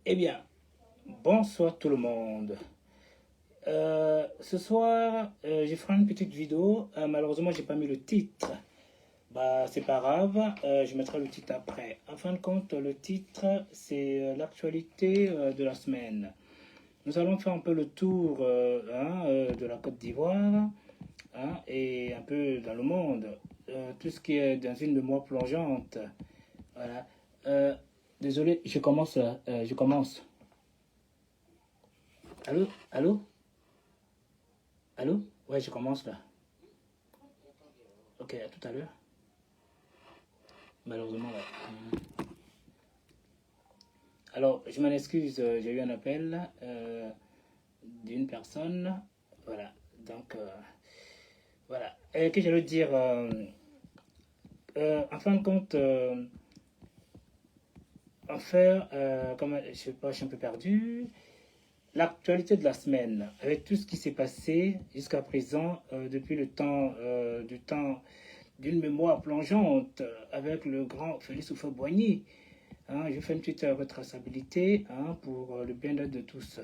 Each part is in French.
Eh bien, bonsoir tout le monde. Ce soir, je ferai une petite vidéo. Malheureusement, j'ai pas mis le titre. Bah, c'est pas grave, je mettrai le titre après. En fin de compte, le titre, c'est l'actualité de la semaine. Nous allons faire un peu le tour de la Côte d'Ivoire et un peu dans le monde. Tout ce qui est dans une mémoire plongeante. Voilà. Désolé, je commence là. Je commence. Allô? Allô? Allô? Ouais, je commence là. Ok, à tout à l'heure. Malheureusement, là. Alors, je m'en excuse, j'ai eu un appel d'une personne. Voilà. Donc, voilà. Et que j'allais dire, en fin de compte, comme je sais pas, je suis un peu perdu. L'actualité de la semaine, avec tout ce qui s'est passé jusqu'à présent, depuis le temps, du temps d'une mémoire plongeante avec le grand Félix Houphouët-Boigny. Je fais une petite retraçabilité pour le bien-être de tous.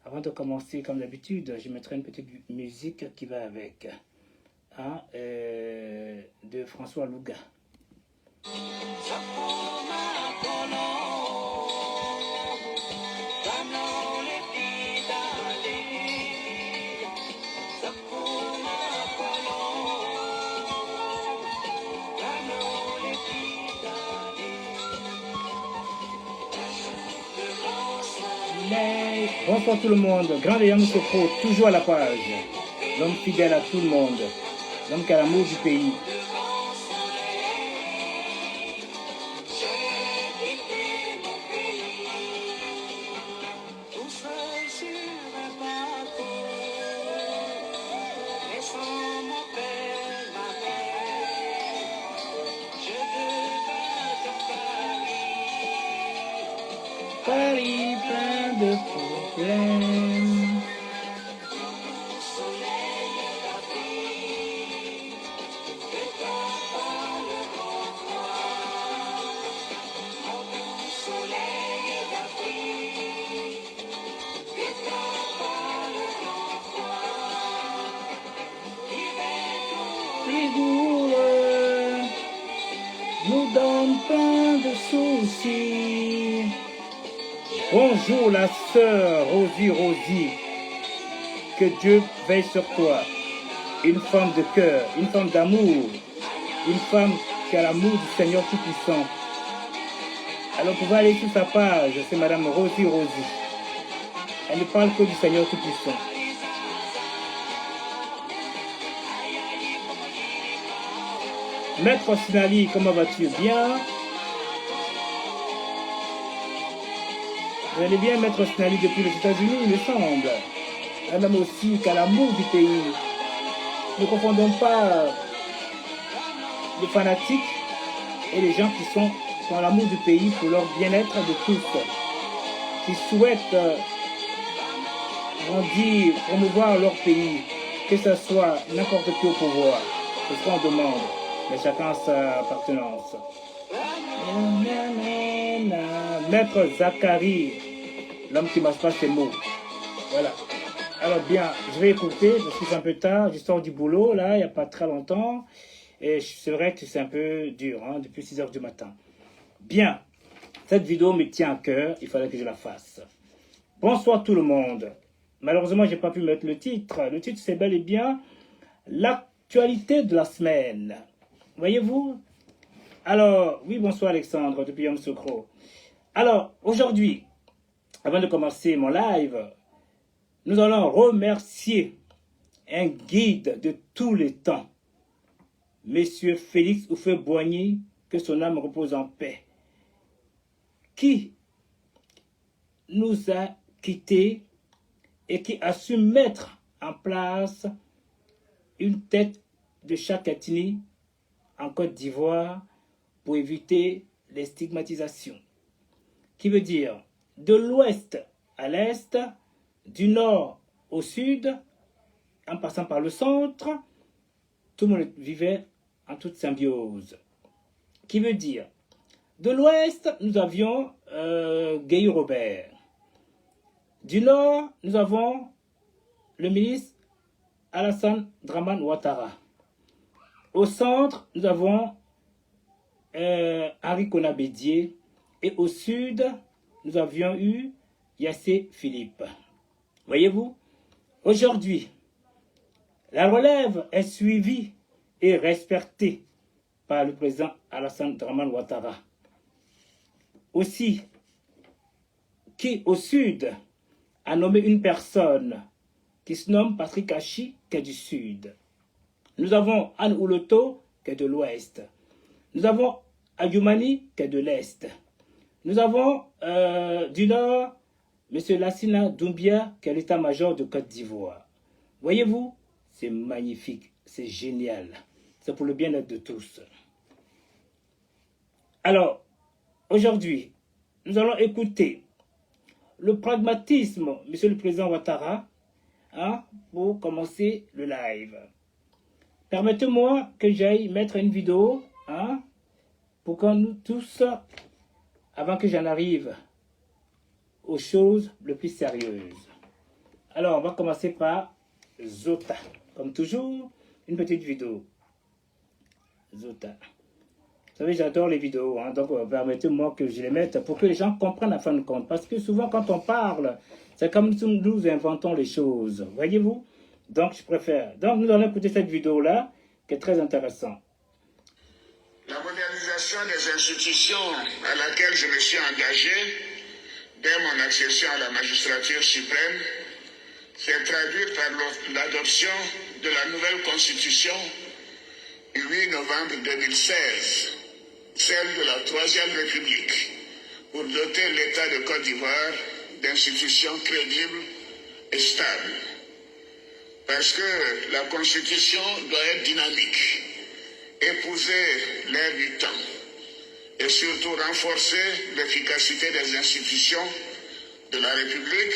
Avant de commencer, comme d'habitude, je mettrai une petite musique qui va avec, de François Louga. Bonsoir tout le monde, Grand Léon Sokro, toujours à la page, l'homme fidèle à tout le monde, l'homme qui a l'amour du pays. Paris plein de problèmes. Rigoureux nous donne plein de soucis. Bonjour la sœur Rosie, que Dieu veille sur toi. Une femme de cœur, une femme d'amour, une femme qui a l'amour du Seigneur Tout-Puissant. Alors vous pouvez aller sur sa page, c'est Madame Rosie. Elle ne parle que du Seigneur Tout-Puissant. Maître Sinali, comment vas-tu? Bien? Vous allez bien, Maître Sinali, depuis les États-Unis, il me semble. Un homme aussi qui a l'amour du pays. Ne confondons pas les fanatiques et les gens qui ont l'amour du pays pour leur bien-être de tous, qui souhaitent grandir, promouvoir leur pays, que ce soit n'importe qui au pouvoir. C'est ce qu'on demande, mais chacun a sa appartenance. Maître Zachary, l'homme qui ne mâche pas ses mots. Voilà. Alors bien, je vais écouter, parce que c'est un peu tard, je sors du boulot, là, il n'y a pas très longtemps, et c'est vrai que c'est un peu dur, depuis 6 heures du matin. Bien, cette vidéo me tient à cœur, il fallait que je la fasse. Bonsoir tout le monde. Malheureusement, je n'ai pas pu mettre le titre. Le titre, c'est bel et bien l'actualité de la semaine. Voyez-vous? Alors, oui, bonsoir Alexandre, depuis Yamoussoukro. Alors, aujourd'hui, avant de commencer mon live, nous allons remercier un guide de tous les temps, Monsieur Félix Houphouët-Boigny, que son âme repose en paix, qui nous a quittés et qui a su mettre en place une tête de chaque ethnie en Côte d'Ivoire pour éviter les stigmatisations. Qui veut dire de l'ouest à l'est, du nord au sud, en passant par le centre, tout le monde vivait en toute symbiose. Qui veut dire, de l'ouest, nous avions Guy Robert. Du nord, nous avons le ministre Alassane Dramane Ouattara. Au centre, nous avons Henri Konabédié. Et au sud, nous avions eu Yassé Philippe. Voyez-vous, aujourd'hui, la relève est suivie et respectée par le président Alassane Dramane Ouattara. Aussi, qui au sud a nommé une personne qui se nomme Patrick Hachi, qui est du sud. Nous avons Anne Ouloto, qui est de l'ouest. Nous avons Ayoumani, qui est de l'est. Nous avons du nord, M. Lassina Doumbia, qui est l'état-major de Côte d'Ivoire. Voyez-vous, c'est magnifique, c'est génial. C'est pour le bien-être de tous. Alors, aujourd'hui, nous allons écouter le pragmatisme, Monsieur le Président Ouattara, pour commencer le live. Permettez-moi que j'aille mettre une vidéo, pour que nous tous, avant que j'en arrive aux choses les plus sérieuses. Alors, on va commencer par Zota. Comme toujours, une petite vidéo. Zota. Vous savez, j'adore les vidéos, donc permettez-moi que je les mette pour que les gens comprennent à fin de compte. Parce que souvent, quand on parle, c'est comme si nous inventons les choses. Voyez-vous? Donc, je préfère. Donc, nous allons écouter cette vidéo-là, qui est très intéressante. La modernisation des institutions à laquelle je me suis engagé dès mon accession à la magistrature suprême s'est traduite par l'adoption de la nouvelle constitution du 8 novembre 2016, celle de la Troisième République, pour doter l'État de Côte d'Ivoire d'institutions crédibles et stables. Parce que la constitution doit être dynamique, épouser l'ère du temps et surtout renforcer l'efficacité des institutions de la République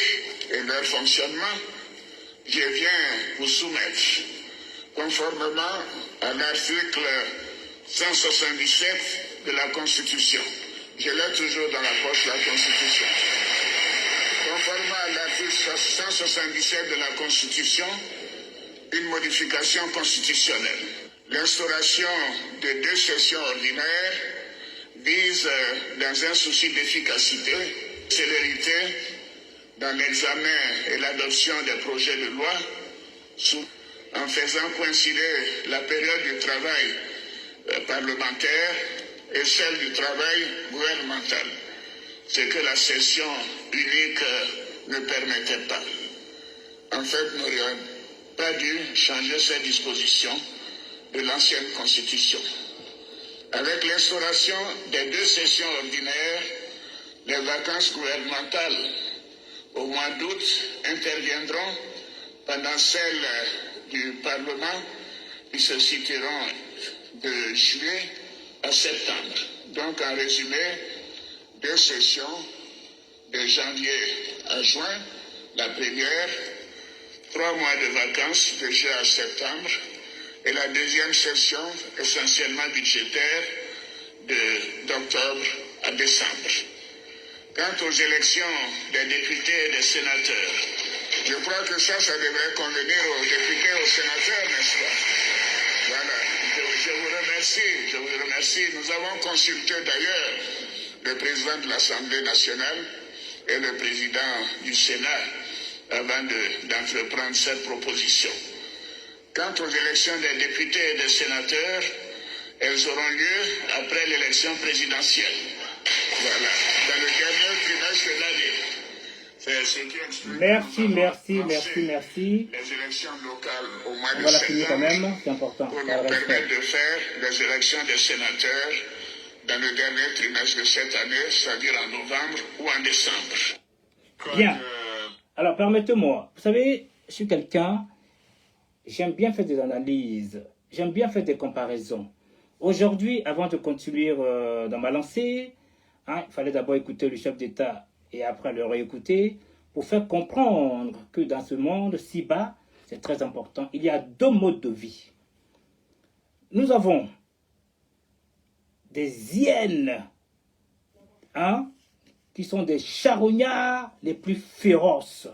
et leur fonctionnement, je viens vous soumettre, conformément à l'article 177 de la Constitution. Je l'ai toujours dans la poche, la Constitution. Conformément à l'article 177 de la Constitution, une modification constitutionnelle. L'instauration de 2 sessions ordinaires vise, dans un souci d'efficacité, célérité, dans l'examen et l'adoption des projets de loi, en faisant coïncider la période du travail parlementaire et celle du travail gouvernemental, ce que la session unique ne permettait pas. En fait, nous n'aurions pas dû changer ces dispositions de l'ancienne Constitution. Avec l'instauration des 2 sessions ordinaires, les vacances gouvernementales au mois d'août interviendront pendant celles du Parlement qui se situeront de juillet à septembre. Donc, en résumé, 2 sessions de janvier à juin, la première, 3 mois de vacances de juillet à septembre, et la deuxième session essentiellement budgétaire d'octobre à décembre. Quant aux élections des députés et des sénateurs, je crois que ça devrait convenir aux députés et aux sénateurs, n'est-ce pas? Voilà, je vous remercie. Nous avons consulté d'ailleurs le président de l'Assemblée nationale et le président du Sénat avant d'entreprendre cette proposition. Quant aux élections des députés et des sénateurs, elles auront lieu après l'élection présidentielle. Voilà, dans le dernier trimestre de l'année. C'est ce qui explique. Merci. Les élections locales au mois de Voilà, finir quand septembre même, c'est important. pour nous permettre de faire les élections des sénateurs dans le dernier trimestre de cette année, c'est-à-dire en novembre ou en décembre. Bien. Alors, permettez-moi. Vous savez, je suis quelqu'un, j'aime bien faire des analyses, j'aime bien faire des comparaisons. Aujourd'hui, avant de continuer dans ma lancée, il fallait d'abord écouter le chef d'État et après le réécouter pour faire comprendre que dans ce monde si bas, c'est très important, il y a 2 modes de vie. Nous avons des hyènes qui sont des charognards les plus féroces,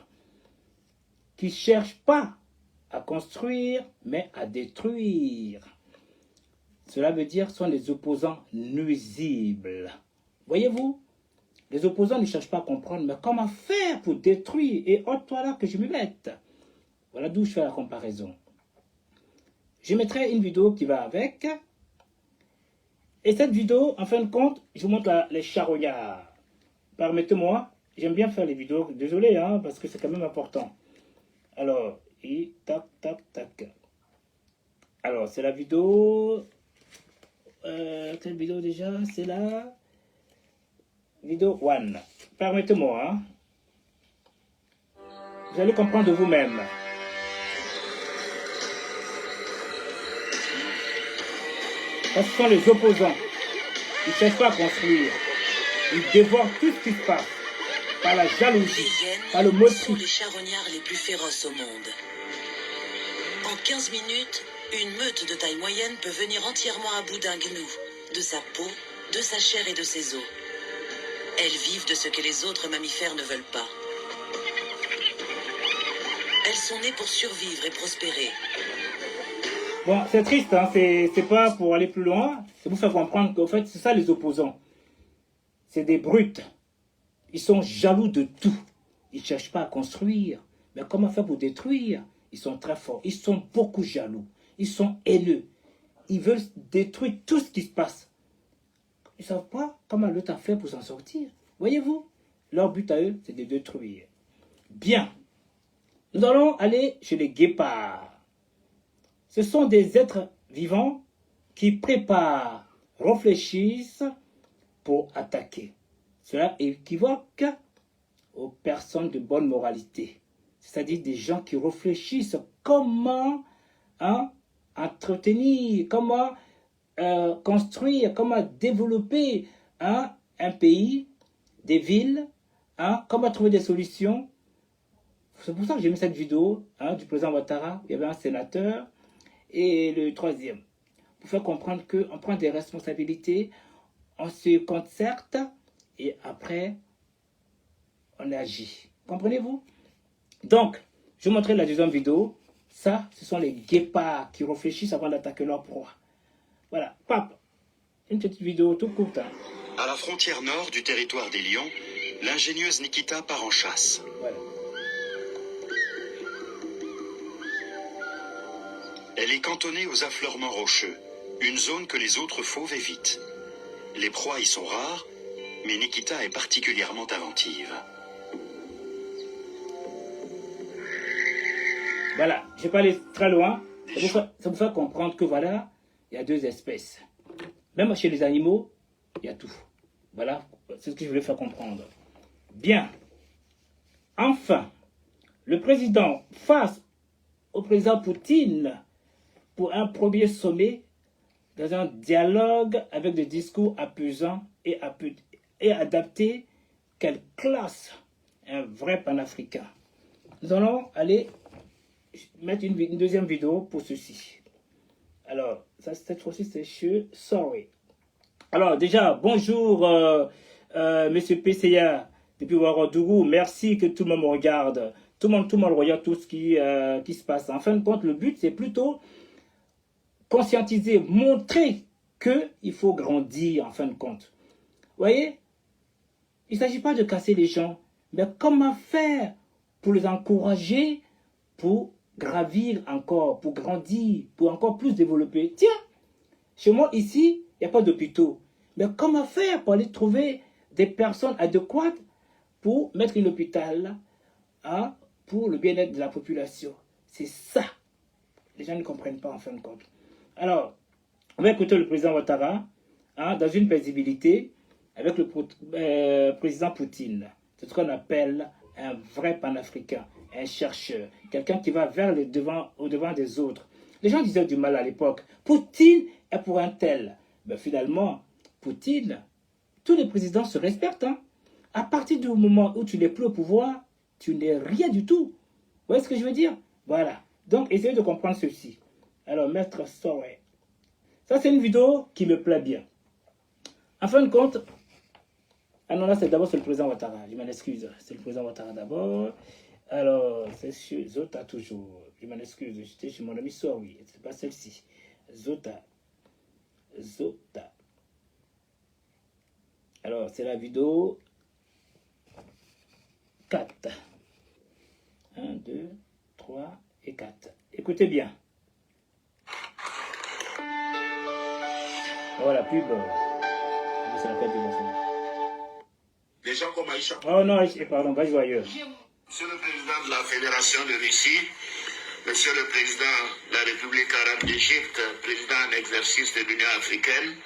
qui ne cherchent pas à construire, mais à détruire. Cela veut dire sont des opposants nuisibles. Voyez-vous, les opposants ne cherchent pas à comprendre, mais comment faire pour détruire, et toi là que je me mette. Voilà d'où je fais la comparaison. Je mettrai une vidéo qui va avec. Et cette vidéo, en fin de compte, je vous montre les charognards. Permettez-moi, j'aime bien faire les vidéos, désolé, hein, parce que c'est quand même important. Alors, et tac, tac, tac. Alors, c'est la vidéo... quelle vidéo déjà? C'est la vidéo 1. Permettez-moi, hein. Vous allez comprendre de vous-même. Ce sont les opposants. Ils ne cherchent pas à construire. Ils dévorent tout ce qui se passe. Par la jalousie, par le motif. Ce sont les charognards les plus féroces au monde. En 15 minutes, une meute de taille moyenne peut venir entièrement à bout d'un gnou, de sa peau, de sa chair et de ses os. Elles vivent de ce que les autres mammifères ne veulent pas. Elles sont nées pour survivre et prospérer. Bon, c'est triste, hein? C'est pas pour aller plus loin, c'est pour faire comprendre qu'en fait, c'est ça les opposants. C'est des brutes. Ils sont jaloux de tout. Ils ne cherchent pas à construire. Mais comment faire pour détruire? Ils sont très forts. Ils sont beaucoup jaloux. Ils sont haineux. Ils veulent détruire tout ce qui se passe. Ils ne savent pas comment l'autre a fait pour s'en sortir. Voyez-vous? Leur but à eux, c'est de détruire. Bien. Nous allons aller chez les guépards. Ce sont des êtres vivants qui préparent, réfléchissent pour attaquer. Cela équivoque aux personnes de bonne moralité, c'est-à-dire des gens qui réfléchissent comment entretenir, comment construire, comment développer un pays, des villes, comment trouver des solutions. C'est pour ça que j'ai mis cette vidéo du président Ouattara. Il y avait un sénateur et le troisième, pour faire comprendre qu'on prend des responsabilités, on se concerte et après, on agit. Comprenez-vous? Donc, je vous montrerai la deuxième vidéo. Ça, ce sont les guépards qui réfléchissent avant d'attaquer leur proie. Voilà, pape. Une petite vidéo tout courte. À la frontière nord du territoire des lions, l'ingénieuse Nikita part en chasse. Voilà. Elle est cantonnée aux affleurements rocheux, une zone que les autres fauves évitent. Les proies y sont rares, mais Nikita est particulièrement inventive. Voilà, je ne vais pas aller très loin. Ça vous fait comprendre que voilà, il y a deux espèces. Même chez les animaux, il y a tout. Voilà, c'est ce que je voulais faire comprendre. Bien. Enfin, le président face au président Poutine pour un premier sommet dans un dialogue avec des discours apaisants et adaptés. Quelle classe! Un vrai panafricain. Nous allons aller mettre une deuxième vidéo pour ceci. Alors, ça, cette fois-ci, c'est chez Sorry. Alors, déjà, bonjour, monsieur PCA, depuis Ouagadougou. Merci que tout le monde me regarde. Tout le monde regarde tout ce qui se passe. En fin de compte, le but, c'est plutôt conscientiser, montrer qu'il faut grandir, en fin de compte. Vous voyez, il ne s'agit pas de casser les gens, mais comment faire pour les encourager, pour gravir encore, pour grandir, pour encore plus développer. Tiens, chez moi ici, il n'y a pas d'hôpitaux. Mais comment faire pour aller trouver des personnes adéquates pour mettre un hôpital pour le bien-être de la population? C'est ça. Les gens ne comprennent pas en fin de compte. Alors, on va écouter le président Ouattara dans une paisibilité avec le président Poutine. C'est ce qu'on appelle un vrai panafricain, un chercheur, quelqu'un qui va au devant des autres. Les gens disaient du mal à l'époque. Poutine est pour un tel. Ben finalement, Poutine, tous les présidents se respectent. À partir du moment où tu n'es plus au pouvoir, tu n'es rien du tout. Vous voyez ce que je veux dire? Voilà. Donc, essayez de comprendre ceci. Alors, Maître Soré. Ça, c'est une vidéo qui me plaît bien. En fin de compte, Ah non, là, c'est d'abord, c'est le président Ouattara. Je m'en excuse. C'est le président Ouattara d'abord. Alors, c'est sur Zota toujours. Je m'en excuse. J'étais chez mon ami Soir, oui. C'est pas celle-ci. Zota. Zota. Alors, c'est la vidéo 4. 1, 2, 3 et 4. Écoutez bien. Voilà, pub. C'est la pub de Des gens comme Aïcha. Oh non, pardon, va jouer ailleurs. Monsieur le Président de la Fédération de Russie, Monsieur le Président de la République arabe d'Égypte, Président en exercice de l'Union africaine,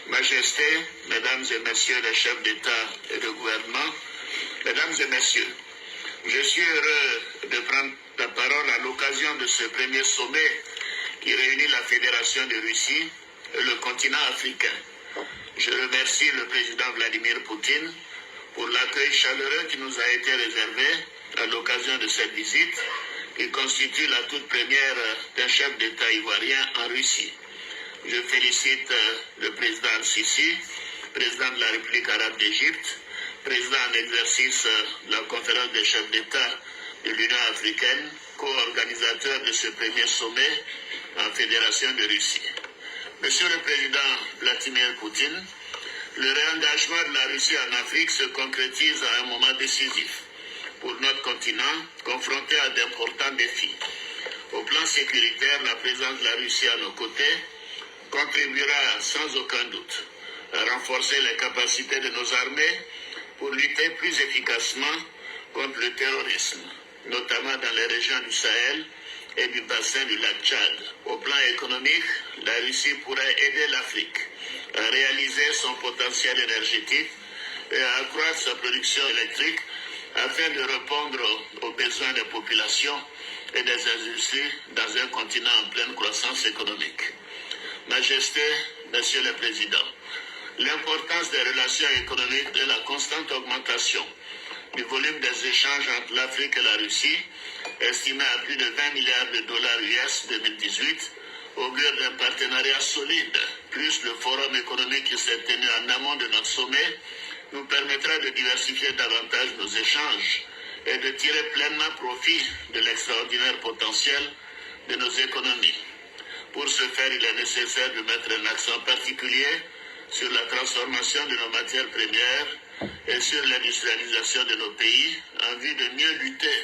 Majesté, Mesdames et Messieurs les chefs d'État et de gouvernement, Mesdames et Messieurs, je suis heureux de prendre la parole à l'occasion de ce premier sommet qui réunit la Fédération de Russie et le continent africain. Je remercie le président Vladimir Poutine pour l'accueil chaleureux qui nous a été réservé à l'occasion de cette visite qui constitue la toute première d'un chef d'État ivoirien en Russie. Je félicite le président Al-Sisi, président de la République arabe d'Égypte, président en exercice de la conférence des chefs d'État de l'Union africaine, co-organisateur de ce premier sommet en Fédération de Russie. Monsieur le président Vladimir Poutine, le réengagement de la Russie en Afrique se concrétise à un moment décisif pour notre continent, confronté à d'importants défis. Au plan sécuritaire, la présence de la Russie à nos côtés contribuera sans aucun doute à renforcer les capacités de nos armées pour lutter plus efficacement contre le terrorisme, notamment dans les régions du Sahel et du bassin du lac Tchad. Au plan économique, la Russie pourrait aider l'Afrique à réaliser son potentiel énergétique et à accroître sa production électrique afin de répondre aux besoins des populations et des industries dans un continent en pleine croissance économique. Majesté, Monsieur le Président, l'importance des relations économiques et la constante augmentation du volume des échanges entre l'Afrique et la Russie, estimé à plus de 20 milliards de dollars US 2018, augure d'un partenariat solide, plus le forum économique qui s'est tenu en amont de notre sommet, nous permettra de diversifier davantage nos échanges et de tirer pleinement profit de l'extraordinaire potentiel de nos économies. Pour ce faire, il est nécessaire de mettre un accent particulier sur la transformation de nos matières premières et sur l'industrialisation de nos pays en vue de mieux lutter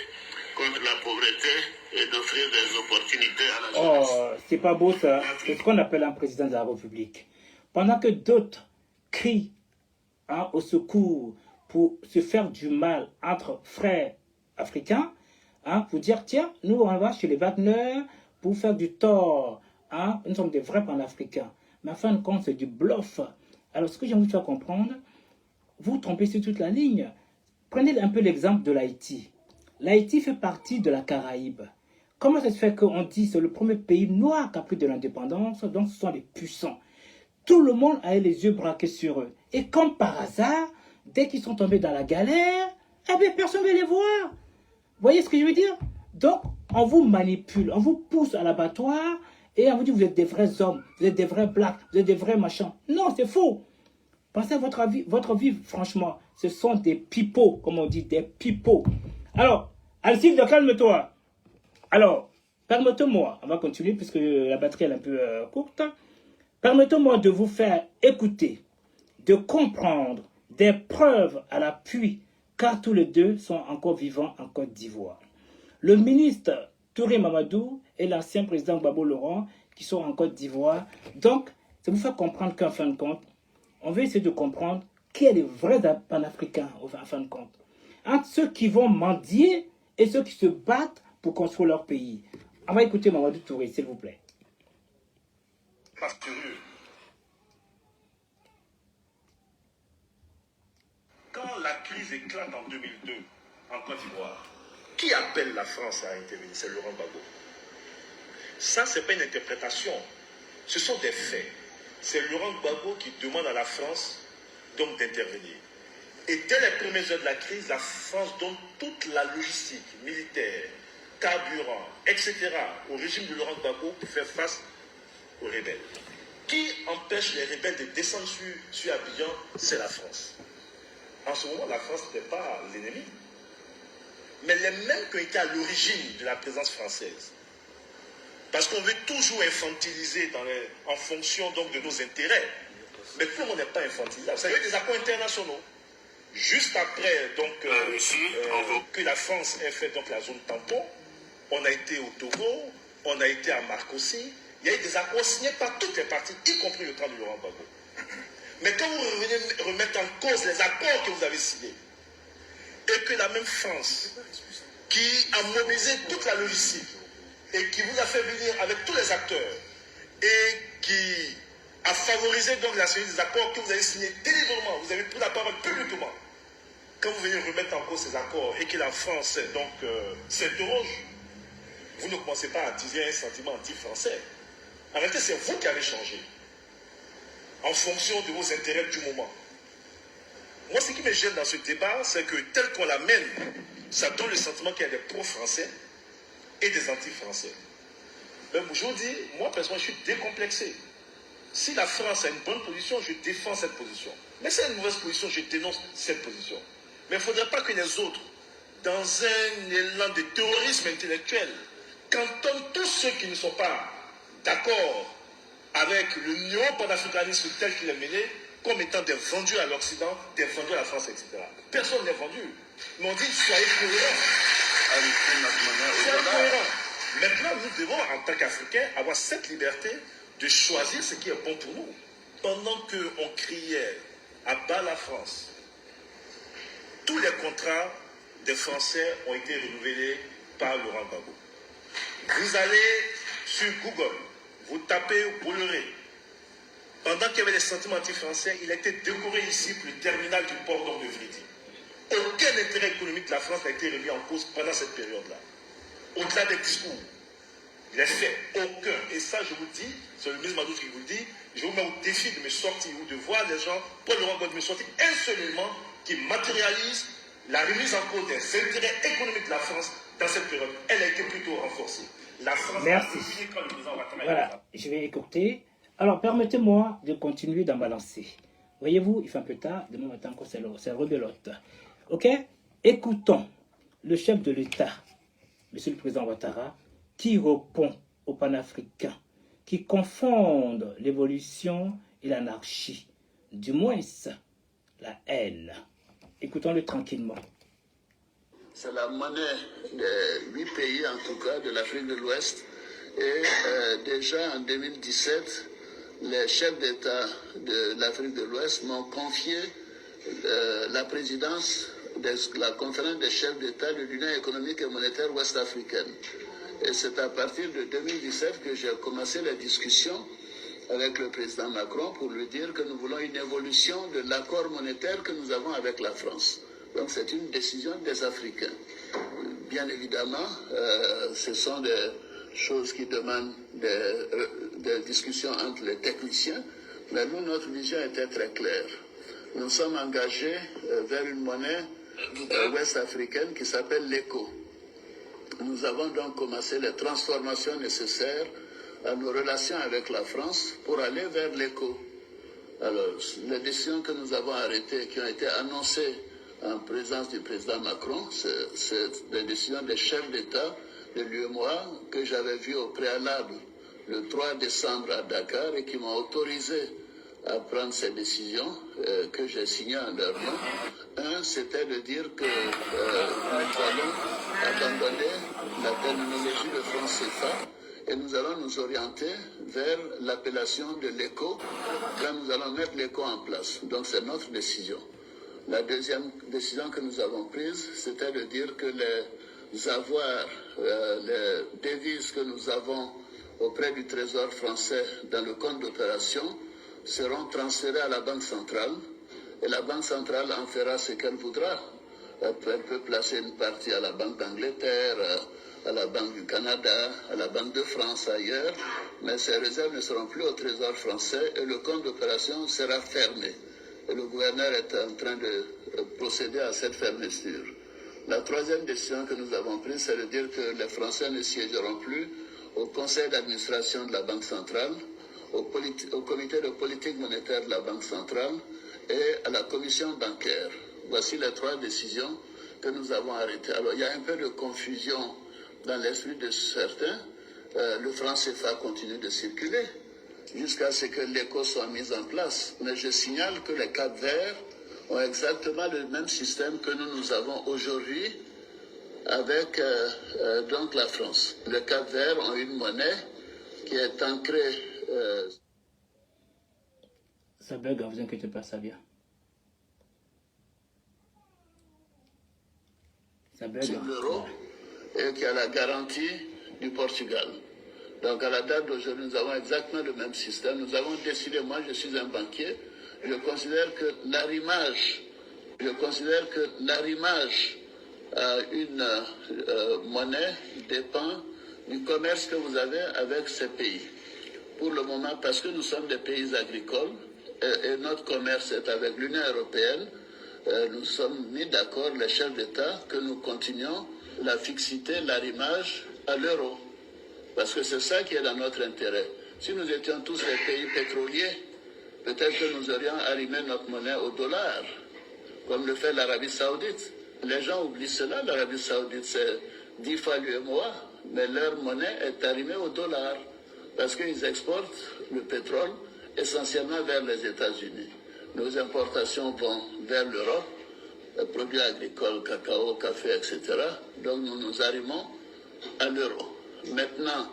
contre la pauvreté et d'offrir des opportunités à la jeunesse. Oh, c'est pas beau ça. C'est ce qu'on appelle un président de la République. Pendant que d'autres crient au secours pour se faire du mal entre frères africains, pour dire tiens, nous on va chez les Wagner pour faire du tort. Nous sommes des vrais panafricains. Mais en fin de compte, c'est du bluff. Alors ce que j'ai envie de faire comprendre, vous trompez sur toute la ligne. Prenez un peu l'exemple de l'Haïti. L'Haïti fait partie de la Caraïbe. Comment ça se fait qu'on dit que c'est le premier pays noir qui a pris de l'indépendance, donc ce sont les puissants. Tout le monde a les yeux braqués sur eux. Et comme par hasard, dès qu'ils sont tombés dans la galère, eh bien personne ne veut les voir. Vous voyez ce que je veux dire? Donc, on vous manipule, on vous pousse à l'abattoir et on vous dit vous êtes des vrais hommes, vous êtes des vrais blacks, vous êtes des vrais machins. Non, c'est faux. Pensez à votre vie, franchement. Ce sont des pipeaux, comme on dit, des pipeaux. Alors, Alcide, calme-toi. Alors, permettez-moi, on va continuer puisque la batterie est un peu courte. Permettez-moi de vous faire écouter, de comprendre des preuves à l'appui, car tous les deux sont encore vivants en Côte d'Ivoire. Le ministre Touré Mamadou et l'ancien président Gbagbo Laurent qui sont en Côte d'Ivoire. Donc, ça vous fait comprendre qu'en fin de compte, on veut essayer de comprendre qui est les vrais panafricains, en fin de compte. Entre ceux qui vont mendier et ceux qui se battent pour construire leur pays. On va écouter Mamadou Touré, s'il vous plaît. Quand la crise éclate en 2002 en Côte d'Ivoire, qui appelle la France à intervenir? C'est Laurent Gbagbo. Ça, ce n'est pas une interprétation. Ce sont des faits. C'est Laurent Gbagbo qui demande à la France donc d'intervenir. Et dès les premières heures de la crise, la France donne toute la logistique militaire, carburant, etc. au régime de Laurent Gbagbo pour faire face aux rebelles. Qui empêche les rebelles de descendre sur Abidjan? C'est la France. En ce moment, la France n'était pas l'ennemi. Mais les mêmes qui ont été à l'origine de la présence française. Parce qu'on veut toujours infantiliser en fonction donc de nos intérêts. Mais tout le monde n'est pas infantilisable. Vous savez, des accords internationaux. Juste après donc, que la France ait fait donc, la zone tampon, on a été au Togo, on a été à Marcoussis. Il y a eu des accords signés par toutes les parties, y compris le temps de Laurent Gbagbo. Mais quand vous revenez remettre en cause les accords que vous avez signés, et que la même France, qui a mobilisé toute la logistique, et qui vous a fait venir avec tous les acteurs, et qui a favorisé donc la signature des accords que vous avez signés délibérément, vous avez pris la parole publiquement. Quand vous venez remettre en cause ces accords, et que la France donc s'interroge, vous ne commencez pas à attiser un sentiment anti-français. En réalité, c'est vous qui avez changé, en fonction de vos intérêts du moment. Moi, ce qui me gêne dans ce débat, c'est que tel qu'on l'amène, ça donne le sentiment qu'il y a des pro-français et des anti-français. Mais je vous dis, moi, personnellement, je suis décomplexé. Si la France a une bonne position, je défends cette position. Mais si elle a une mauvaise position, je dénonce cette position. Mais il ne faudrait pas que les autres, dans un élan de terrorisme intellectuel, cantonnent tous ceux qui ne sont pas d'accord avec le néo-panafricanisme tel qu'il est mené, comme étant des vendus à l'Occident, des vendus à la France, etc. Personne n'est vendu. Mais on dit, soyez cohérents. Soyez cohérents. Maintenant, nous devons, en tant qu'Africains, avoir cette liberté de choisir ce qui est bon pour nous. Pendant qu'on criait à bas la France, tous les contrats des Français ont été renouvelés par Laurent Gbagbo. Vous allez sur Google, vous tapez Bolloré. Pendant qu'il y avait des sentiments anti-français, il a été décoré ici pour le terminal du port d'Or de Vridi. Aucun intérêt économique de la France n'a été remis en cause pendant cette période-là. Au-delà des discours, les faits, aucun. Et ça, je vous dis, c'est le ministre Madouche qui vous le dit, je vous mets au défi de me sortir ou de voir les gens, Paul Laurent Gbagbo, de me sortir un seul élément qui matérialise la remise en cause des intérêts économiques de la France dans cette période. Elle a été plutôt renforcée. La France Merci. quand le président Ouattara Voilà, je vais écouter. Alors, permettez-moi de continuer dans ma lancée. Voyez-vous, il fait un peu tard, demain matin, c'est rebelote. Ok? Écoutons le chef de l'État, Monsieur le Président Ouattara, qui répond aux panafricains, qui confondent l'évolution et l'anarchie, du moins la haine. Écoutons-le tranquillement. C'est la monnaie des 8 pays, en tout cas, de l'Afrique de l'Ouest. Et déjà en 2017, les chefs d'État de l'Afrique de l'Ouest m'ont confié la présidence de la conférence des chefs d'État de l'Union économique et monétaire ouest-africaine. Et c'est à partir de 2017 que j'ai commencé la discussion avec le président Macron pour lui dire que nous voulons une évolution de l'accord monétaire que nous avons avec la France. Donc c'est une décision des Africains. Bien évidemment, ce sont des choses qui demandent des discussions entre les techniciens, mais nous, notre vision était très claire. Nous sommes engagés vers une monnaie ouest-africaine qui s'appelle l'ECO. Nous avons donc commencé les transformations nécessaires à nos relations avec la France pour aller vers l'ECO. Alors, les décisions que nous avons arrêtées, qui ont été annoncées en présence du président Macron, c'est des décisions des chefs d'État de l'UEMOA que j'avais vues au préalable le 3 décembre à Dakar et qui m'ont autorisé à prendre ces décisions que j'ai signées en leur nom. Un, c'était de dire que nous allons abandonner la terminologie de franc CFA et nous allons nous orienter vers l'appellation de l'ECO quand nous allons mettre l'ECO en place. Donc c'est notre décision. La deuxième décision que nous avons prise, c'était de dire que les avoirs, les devises que nous avons auprès du Trésor français dans le compte d'opération seront transférées à la Banque centrale et la Banque centrale en fera ce qu'elle voudra. Elle peut placer une partie à la Banque d'Angleterre, à la Banque du Canada, à la Banque de France, ailleurs, mais ces réserves ne seront plus au Trésor français et le compte d'opération sera fermé. Et le gouverneur est en train de procéder à cette fermeture. La troisième décision que nous avons prise, c'est de dire que les Français ne siégeront plus au conseil d'administration de la Banque centrale, au comité de politique monétaire de la Banque centrale et à la commission bancaire. Voici les 3 décisions que nous avons arrêtées. Alors, il y a un peu de confusion dans l'esprit de certains. Le franc CFA continue de circuler jusqu'à ce que l'éco soit mis en place. Mais je signale que les Cap-Verts ont exactement le même système que nous avons aujourd'hui avec donc la France. Les Cap-Verts ont une monnaie qui est ancrée... Ça bug, ne vous inquiétez pas, ça vient. Ça bug. Sur l'euro et qui a la garantie du Portugal. Donc à la date d'aujourd'hui, nous avons exactement le même système. Nous avons décidé, moi je suis un banquier, je considère que l'arrimage à une monnaie dépend du commerce que vous avez avec ces pays. Pour le moment, parce que nous sommes des pays agricoles et notre commerce est avec l'Union européenne, nous sommes mis d'accord, les chefs d'État, que nous continuons la fixité, l'arrimage à l'euro. Parce que c'est ça qui est dans notre intérêt. Si nous étions tous des pays pétroliers, peut-être que nous aurions arrimé notre monnaie au dollar, comme le fait l'Arabie Saoudite. Les gens oublient cela, l'Arabie Saoudite c'est 10 fois l'UEMOA, mais leur monnaie est arrimée au dollar, parce qu'ils exportent le pétrole essentiellement vers les États-Unis. Nos importations vont vers l'Europe, les produits agricoles, cacao, café, etc. Donc nous nous arrimons à l'euro. Maintenant,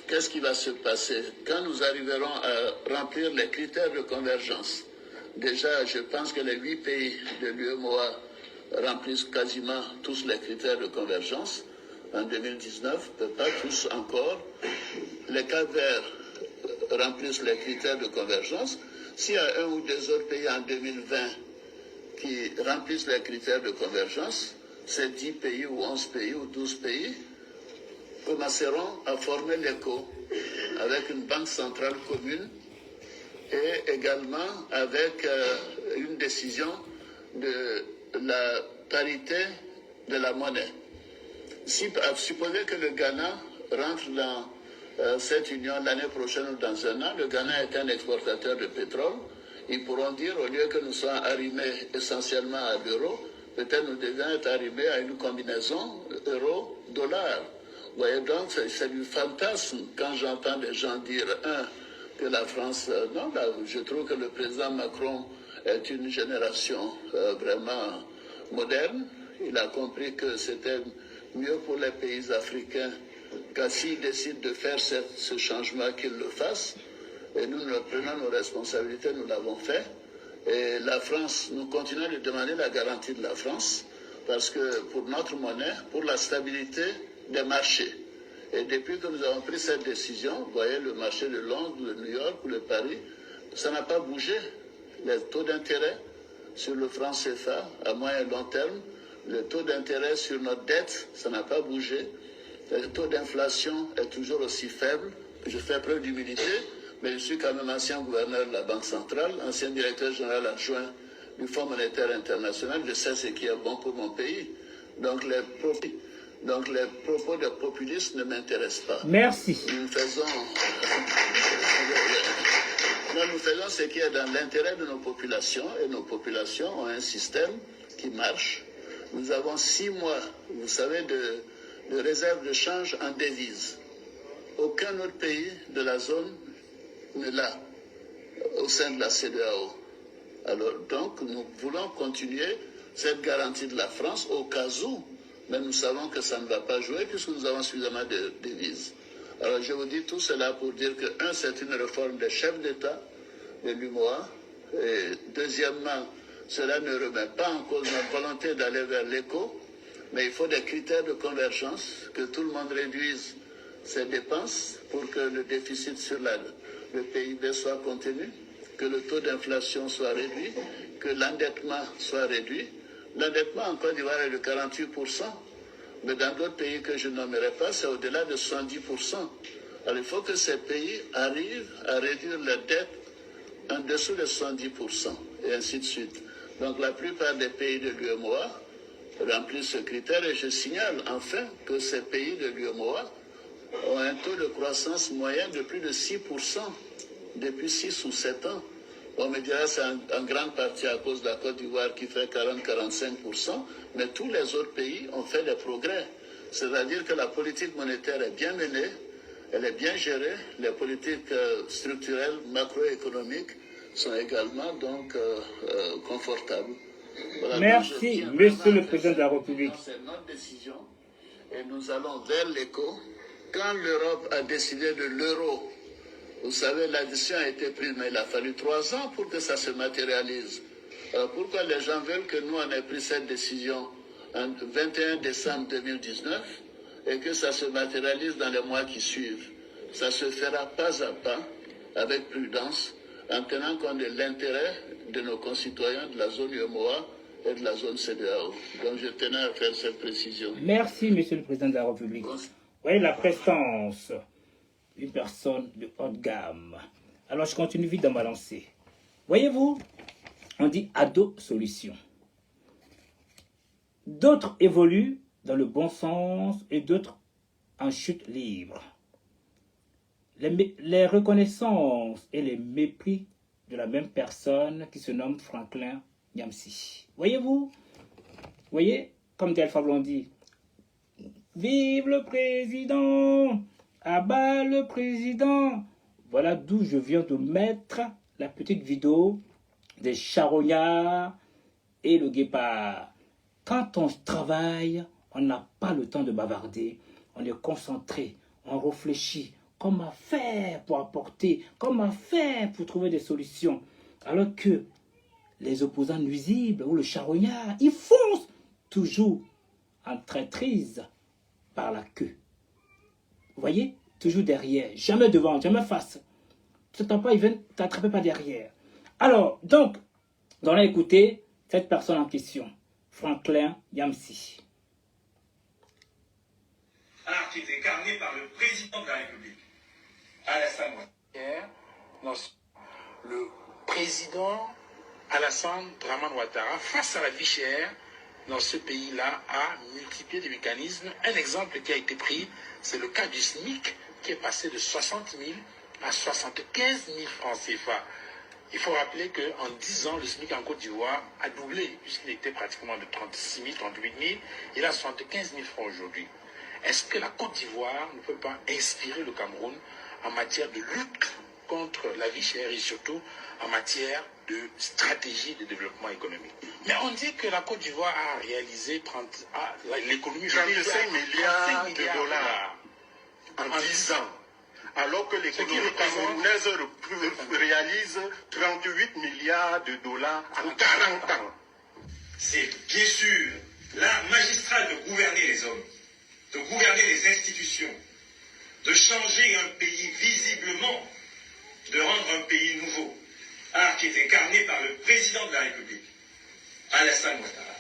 qu'est-ce qui va se passer? Quand nous arriverons à remplir les critères de convergence, déjà je pense que les 8 pays de l'UEMOA remplissent quasiment tous les critères de convergence. En 2019, pas tous encore. Les Cap-Verts remplissent les critères de convergence. S'il y a un ou deux autres pays en 2020 qui remplissent les critères de convergence, ces 10 pays ou 11 pays ou 12 pays commenceront à former l'ECO avec une banque centrale commune et également avec une décision de la parité de la monnaie. Supposez que le Ghana rentre dans cette union l'année prochaine ou dans un an, le Ghana est un exportateur de pétrole, ils pourront dire, au lieu que nous soyons arrimés essentiellement à l'euro, peut-être nous devions être arrimés à une combinaison euro-dollar. Vous voyez donc, c'est du fantasme quand j'entends des gens dire, que la France... non, là, je trouve que le président Macron est une génération vraiment moderne. Il a compris que c'était mieux pour les pays africains qu'à s'ils décident de faire ce changement, qu'ils le fassent. Et nous prenons nos responsabilités, nous l'avons fait. Et la France, nous continuons de demander la garantie de la France, parce que pour notre monnaie, pour la stabilité des marchés. Et depuis que nous avons pris cette décision, vous voyez, le marché de Londres, de New York ou de Paris, ça n'a pas bougé. Les taux d'intérêt sur le franc CFA à moyen et long terme, le taux d'intérêt sur notre dette, ça n'a pas bougé. Le taux d'inflation est toujours aussi faible. Je fais preuve d'humilité, mais je suis quand même ancien gouverneur de la Banque centrale, ancien directeur général adjoint du Fonds monétaire international. Je sais ce qui est bon pour mon pays. Donc les propos de populistes ne m'intéressent pas. Merci. Nous faisons ce qui est dans l'intérêt de nos populations, et nos populations ont un système qui marche. Nous avons 6 mois, vous savez, de réserve de change en devises. Aucun autre pays de la zone ne l'a au sein de la CEDEAO. Alors donc, nous voulons continuer cette garantie de la France au cas où, mais nous savons que ça ne va pas jouer puisque nous avons suffisamment de devises. Alors je vous dis tout cela pour dire que, c'est une réforme des chefs d'État de l'UMOA, et deuxièmement, cela ne remet pas en cause notre volonté d'aller vers l'éco, mais il faut des critères de convergence, que tout le monde réduise ses dépenses pour que le déficit sur le PIB soit contenu, que le taux d'inflation soit réduit, que l'endettement soit réduit. L'endettement en Côte d'Ivoire est de 48%, mais dans d'autres pays que je nommerai pas, c'est au-delà de 70%. Alors il faut que ces pays arrivent à réduire leur dette en dessous de 70%, et ainsi de suite. Donc la plupart des pays de l'UEMOA remplissent ce critère, et je signale enfin que ces pays de l'UEMOA ont un taux de croissance moyen de plus de 6% depuis 6 ou 7 ans. On me dira c'est en grande partie à cause de la Côte d'Ivoire qui fait 40-45%, mais tous les autres pays ont fait des progrès. C'est-à-dire que la politique monétaire est bien menée, elle est bien gérée, les politiques structurelles, macroéconomiques sont également donc confortables. Voilà, Merci, Monsieur le Président de la République. C'est notre décision et nous allons vers l'éco. Quand l'Europe a décidé de l'euro, vous savez, la décision a été prise, mais il a fallu 3 ans pour que ça se matérialise. Alors pourquoi les gens veulent que nous on ait pris cette décision en 21 décembre 2019 et que ça se matérialise dans les mois qui suivent? Ça se fera pas à pas, avec prudence, en tenant compte de l'intérêt de nos concitoyens de la zone UEMOA et de la zone CEDEAO. Donc je tenais à faire cette précision. Merci, Monsieur le Président de la République. Vous voyez la prestance, une personne de haute gamme. Alors je continue vite dans ma lancée. Voyez-vous, on dit ado solution. D'autres évoluent dans le bon sens et d'autres en chute libre. Les reconnaissances et les mépris de la même personne qui se nomme Franklin Nyamsi. Voyez-vous? Voyez, comme dit Alpha Blondy, vive le président, abat le président. Voilà d'où je viens de mettre la petite vidéo des charognards et le guépard. Quand on travaille, on n'a pas le temps de bavarder, on est concentré, on réfléchit. Comment faire pour apporter, comment faire pour trouver des solutions. Alors que les opposants nuisibles ou le charognard, ils foncent toujours en traîtrise par la queue. Vous voyez, toujours derrière, jamais devant, jamais face. Tu t'attends pas, ils viennent t'attraper par derrière. Alors, donc, on a écouté cette personne en question, Franklin Nyamsi. Art qui est incarné par le président de la République. Alassane Ouattara. Le président Alassane Dramane Ouattara, face à la vie chère dans ce pays-là, a multiplié des mécanismes. Un exemple qui a été pris, c'est le cas du SMIC qui est passé de 60 000 à 75 000 francs CFA. Il faut rappeler qu'en 10 ans, le SMIC en Côte d'Ivoire a doublé, puisqu'il était pratiquement de 36 000, 38 000. Il a 75 000 francs aujourd'hui. Est-ce que la Côte d'Ivoire ne peut pas inspirer le Cameroun en matière de lutte contre la vie chère et surtout en matière de stratégie de développement économique? Mais on dit que la Côte d'Ivoire a réalisé l'économie 35 milliards de dollars en 10 ans, alors que l'économie camerounaise réalise 38 milliards de dollars en 40 ans. C'est bien sûr l'art magistral de gouverner les hommes, de gouverner les institutions, de changer un pays visiblement, de rendre un pays nouveau. Art qui est incarné par le président de la République, Alassane Ouattara,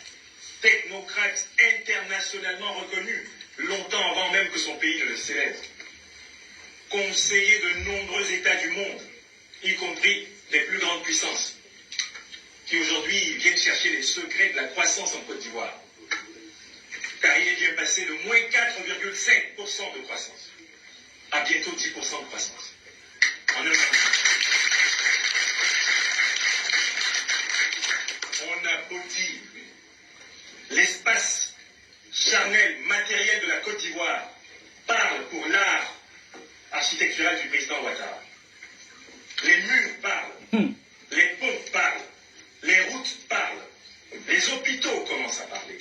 technocrate internationalement reconnu, longtemps avant même que son pays ne le célèbre, conseiller de nombreux États du monde, y compris les plus grandes puissances, qui aujourd'hui viennent chercher les secrets de la croissance en Côte d'Ivoire. Car il est bien passé de moins 4,5% de croissance à bientôt 10% de croissance. En un an. On a beau dire l'espace charnel, matériel de la Côte d'Ivoire parle pour l'art architectural du président Ouattara. Les murs parlent, les ponts parlent, les routes parlent, les hôpitaux commencent à parler.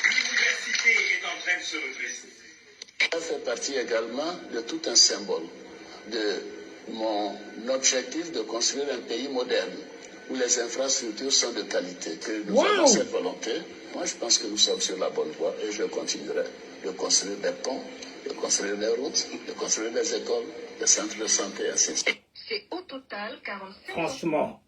L'université est en train de se redresser. Ça fait partie également de tout un symbole de mon objectif de construire un pays moderne où les infrastructures sont de qualité, que nous avons cette volonté. Moi, je pense que nous sommes sur la bonne voie et je continuerai de construire des ponts, de construire des routes, de construire des écoles, des centres de santé, ainsi de suite. C'est au total 45... Franchement,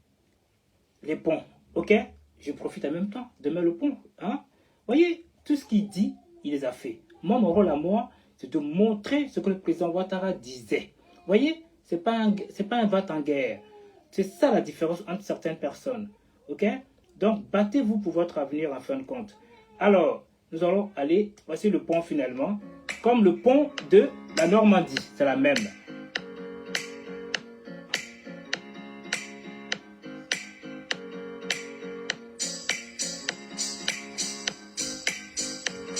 les ponts, ok? Je profite en même temps de mettre le pont. Hein? Voyez, tout ce qu'il dit, il les a fait. Moi, mon rôle à moi, c'est de montrer ce que le président Ouattara disait. Voyez, c'est pas un va en guerre. C'est ça la différence entre certaines personnes. Ok? Donc, battez-vous pour votre avenir en fin de compte. Alors, nous allons aller, voici le pont finalement, comme le pont de la Normandie. C'est la même.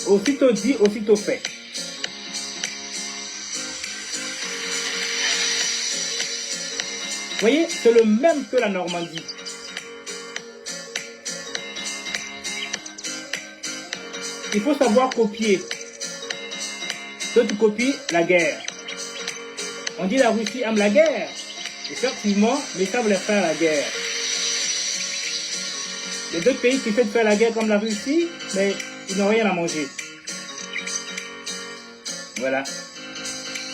Aussitôt dit, aussitôt fait. Vous voyez, c'est le même que la Normandie. Il faut savoir copier. Toi, tu copies la guerre. On dit la Russie aime la guerre. Effectivement, mais ça voulait faire la guerre. Les deux pays qui essaient de faire la guerre comme la Russie, mais ils n'ont rien à manger. Voilà.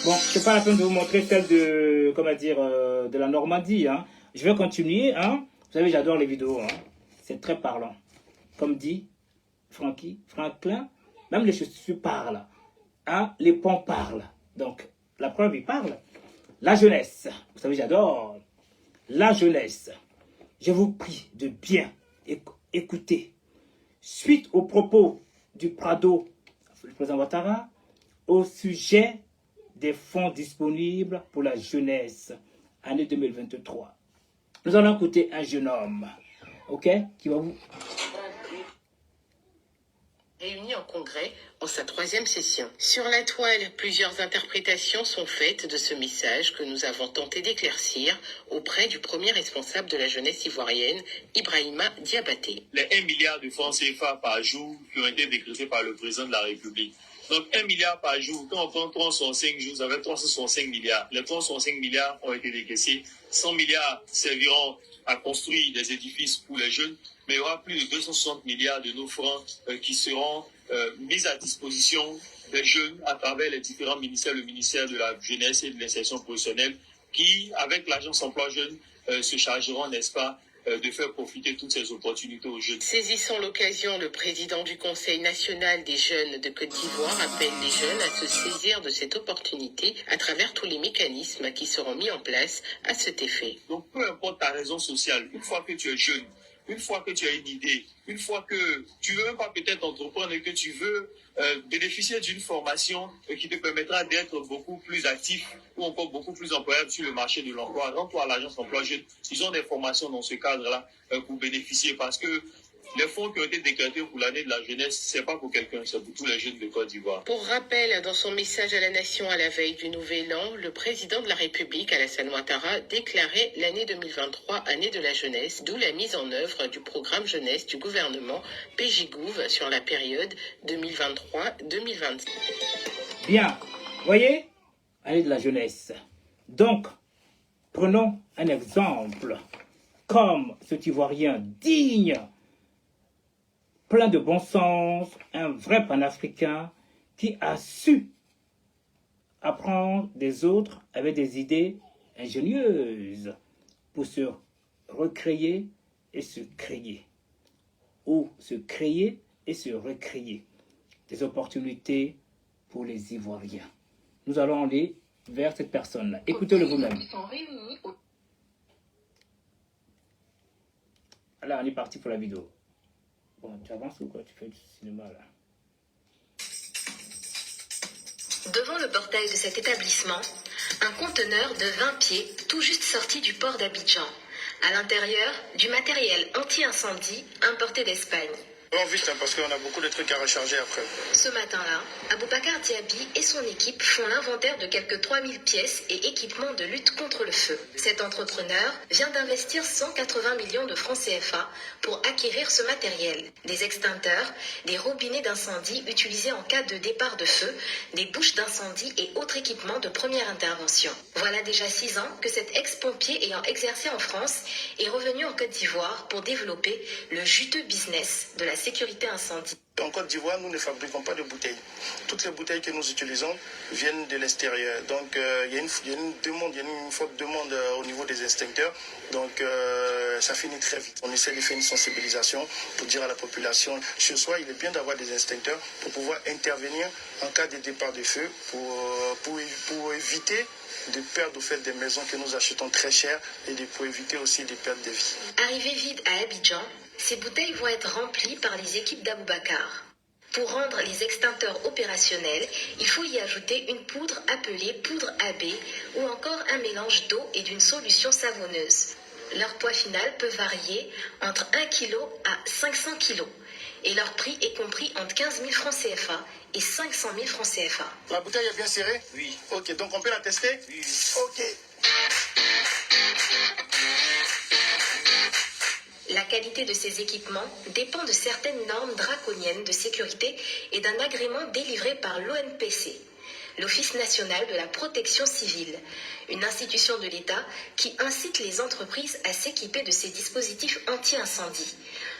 Bon, c'est pas la peine de vous montrer celle de, comment dire, de la Normandie. Hein. Je vais continuer. Hein. Vous savez, j'adore les vidéos. Hein. C'est très parlant. Comme dit Franklin, même les chaussures parlent. Hein. Les ponts parlent. Donc, la preuve, ils parlent. La jeunesse. Vous savez, j'adore. La jeunesse. Je vous prie de bien écouter. Suite aux propos du Prado, le président Ouattara, au sujet des fonds disponibles pour la jeunesse, année 2023. Nous allons écouter un jeune homme, ok, qui va vous... Réuni en congrès en sa 3e session. Sur la toile, plusieurs interprétations sont faites de ce message que nous avons tenté d'éclaircir auprès du premier responsable de la jeunesse ivoirienne, Ibrahima Diabaté. Les 1 milliard de francs CFA par jour qui ont été décrétés par le président de la République. Donc 1 milliard par jour, quand on prend 365 jours, ça fait 365 milliards. Les 365 milliards ont été décaissés. 100 milliards serviront à construire des édifices pour les jeunes, mais il y aura plus de 260 milliards de nos francs qui seront mis à disposition des jeunes à travers les différents ministères, le ministère de la Jeunesse et de l'Insertion professionnelle, qui, avec l'Agence Emploi Jeunes, se chargeront, n'est-ce pas, de faire profiter toutes ces opportunités aux jeunes. Saisissant l'occasion, le président du Conseil national des jeunes de Côte d'Ivoire appelle les jeunes à se saisir de cette opportunité à travers tous les mécanismes qui seront mis en place à cet effet. Donc peu importe ta raison sociale, une fois que tu es jeune, une fois que tu as une idée, une fois que tu veux même pas peut-être entreprendre et que tu veux bénéficier d'une formation qui te permettra d'être beaucoup plus actif ou encore beaucoup plus employable sur le marché de l'emploi, rends-toi à l'agence emploi jeune. Ils ont des formations dans ce cadre-là pour bénéficier, parce que les fonds qui ont été décrétés pour l'année de la jeunesse, c'est pas pour quelqu'un, c'est pour tous les jeunes de Côte d'Ivoire. Pour rappel, dans son message à la nation à la veille du Nouvel An, le président de la République, Alassane Ouattara, déclarait l'année 2023 année de la jeunesse, d'où la mise en œuvre du programme jeunesse du gouvernement PJGouv sur la période 2023-2025. Bien, voyez, année de la jeunesse. Donc, prenons un exemple, comme cet Ivoirien digne, plein de bon sens, un vrai panafricain qui a su apprendre des autres avec des idées ingénieuses pour se recréer et se créer. Ou se créer et se recréer. Des opportunités pour les Ivoiriens. Nous allons aller vers cette personne-là. Écoutez-le vous-même. Là, on est parti pour la vidéo. Bon, tu avances ou quoi? Tu fais du cinéma là? Devant le portail de cet établissement, un conteneur de 20 pieds tout juste sorti du port d'Abidjan. À l'intérieur, du matériel anti-incendie importé d'Espagne. Bon, vite, hein, parce qu'on a beaucoup de trucs à recharger après. Ce matin-là, Aboubacar Diaby et son équipe font l'inventaire de quelques 3000 pièces et équipements de lutte contre le feu. Cet entrepreneur vient d'investir 180 millions de francs CFA pour acquérir ce matériel. Des extincteurs, des robinets d'incendie utilisés en cas de départ de feu, des bouches d'incendie et autres équipements de première intervention. Voilà déjà 6 ans que cet ex-pompier ayant exercé en France est revenu en Côte d'Ivoire pour développer le juteux business de la sécurité incendie. En Côte d'Ivoire, nous ne fabriquons pas de bouteilles. Toutes les bouteilles que nous utilisons viennent de l'extérieur. Donc, il y a une forte demande au niveau des extincteurs. Donc, ça finit très vite. On essaie de faire une sensibilisation pour dire à la population, ce soir, il est bien d'avoir des extincteurs pour pouvoir intervenir en cas de départ de feu, pour éviter de perdre au fait des maisons que nous achetons très cher et pour éviter aussi des pertes de vie. Arrivées vides à Abidjan, ces bouteilles vont être remplies par les équipes d'Aboubacar. Pour rendre les extincteurs opérationnels, il faut y ajouter une poudre appelée poudre AB ou encore un mélange d'eau et d'une solution savonneuse. Leur poids final peut varier entre 1 kg à 500 kg. Et leur prix est compris entre 15 000 francs CFA et 500 000 francs CFA. La bouteille est bien serrée? Oui. Ok, donc on peut la tester? Oui. Ok. La qualité de ces équipements dépend de certaines normes draconiennes de sécurité et d'un agrément délivré par l'ONPC, l'Office national de la protection civile, une institution de l'État qui incite les entreprises à s'équiper de ces dispositifs anti-incendie.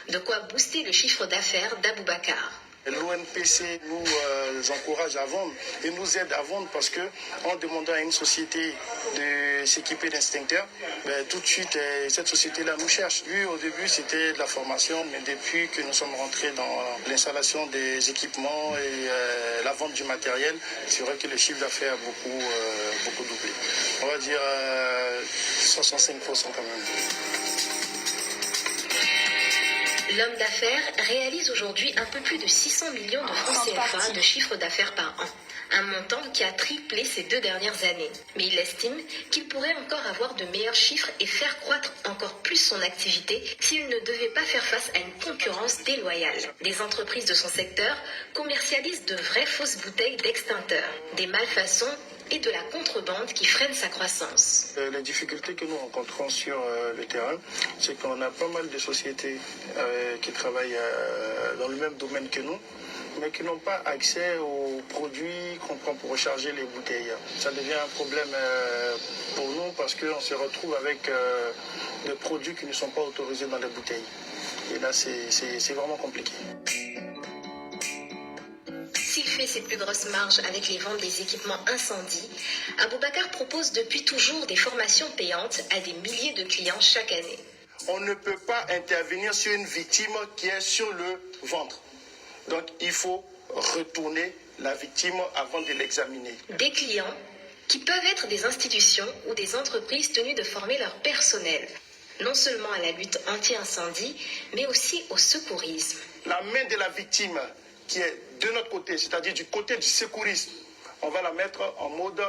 De quoi booster le chiffre d'affaires d'Aboubacar. L'ONPC nous encourage à vendre et nous aide à vendre parce que en demandant à une société de s'équiper d'extincteurs, tout de suite cette société-là nous cherche. Lui au début c'était de la formation, mais depuis que nous sommes rentrés dans l'installation des équipements et la vente du matériel, c'est vrai que le chiffre d'affaires a beaucoup doublé. On va dire 65% quand même. L'homme d'affaires réalise aujourd'hui un peu plus de 600 millions de francs CFA de chiffre d'affaires par an. Un montant qui a triplé ces 2 dernières années. Mais il estime qu'il pourrait encore avoir de meilleurs chiffres et faire croître encore plus son activité s'il ne devait pas faire face à une concurrence déloyale. Des entreprises de son secteur commercialisent de vraies fausses bouteilles d'extincteurs, des malfaçons et de la contrebande qui freine sa croissance. Les difficultés que nous rencontrons sur le terrain, c'est qu'on a pas mal de sociétés qui travaillent dans le même domaine que nous, mais qui n'ont pas accès aux produits qu'on prend pour recharger les bouteilles. Ça devient un problème pour nous parce qu'on se retrouve avec des produits qui ne sont pas autorisés dans les bouteilles. Et là, c'est vraiment compliqué. S'il fait ses plus grosses marges avec les ventes des équipements incendie, Aboubacar propose depuis toujours des formations payantes à des milliers de clients chaque année. On ne peut pas intervenir sur une victime qui est sur le ventre. Donc il faut retourner la victime avant de l'examiner. Des clients qui peuvent être des institutions ou des entreprises tenues de former leur personnel, non seulement à la lutte anti-incendie, mais aussi au secourisme. La main de la victime qui est de notre côté, c'est-à-dire du côté du secourisme, on va la mettre en mode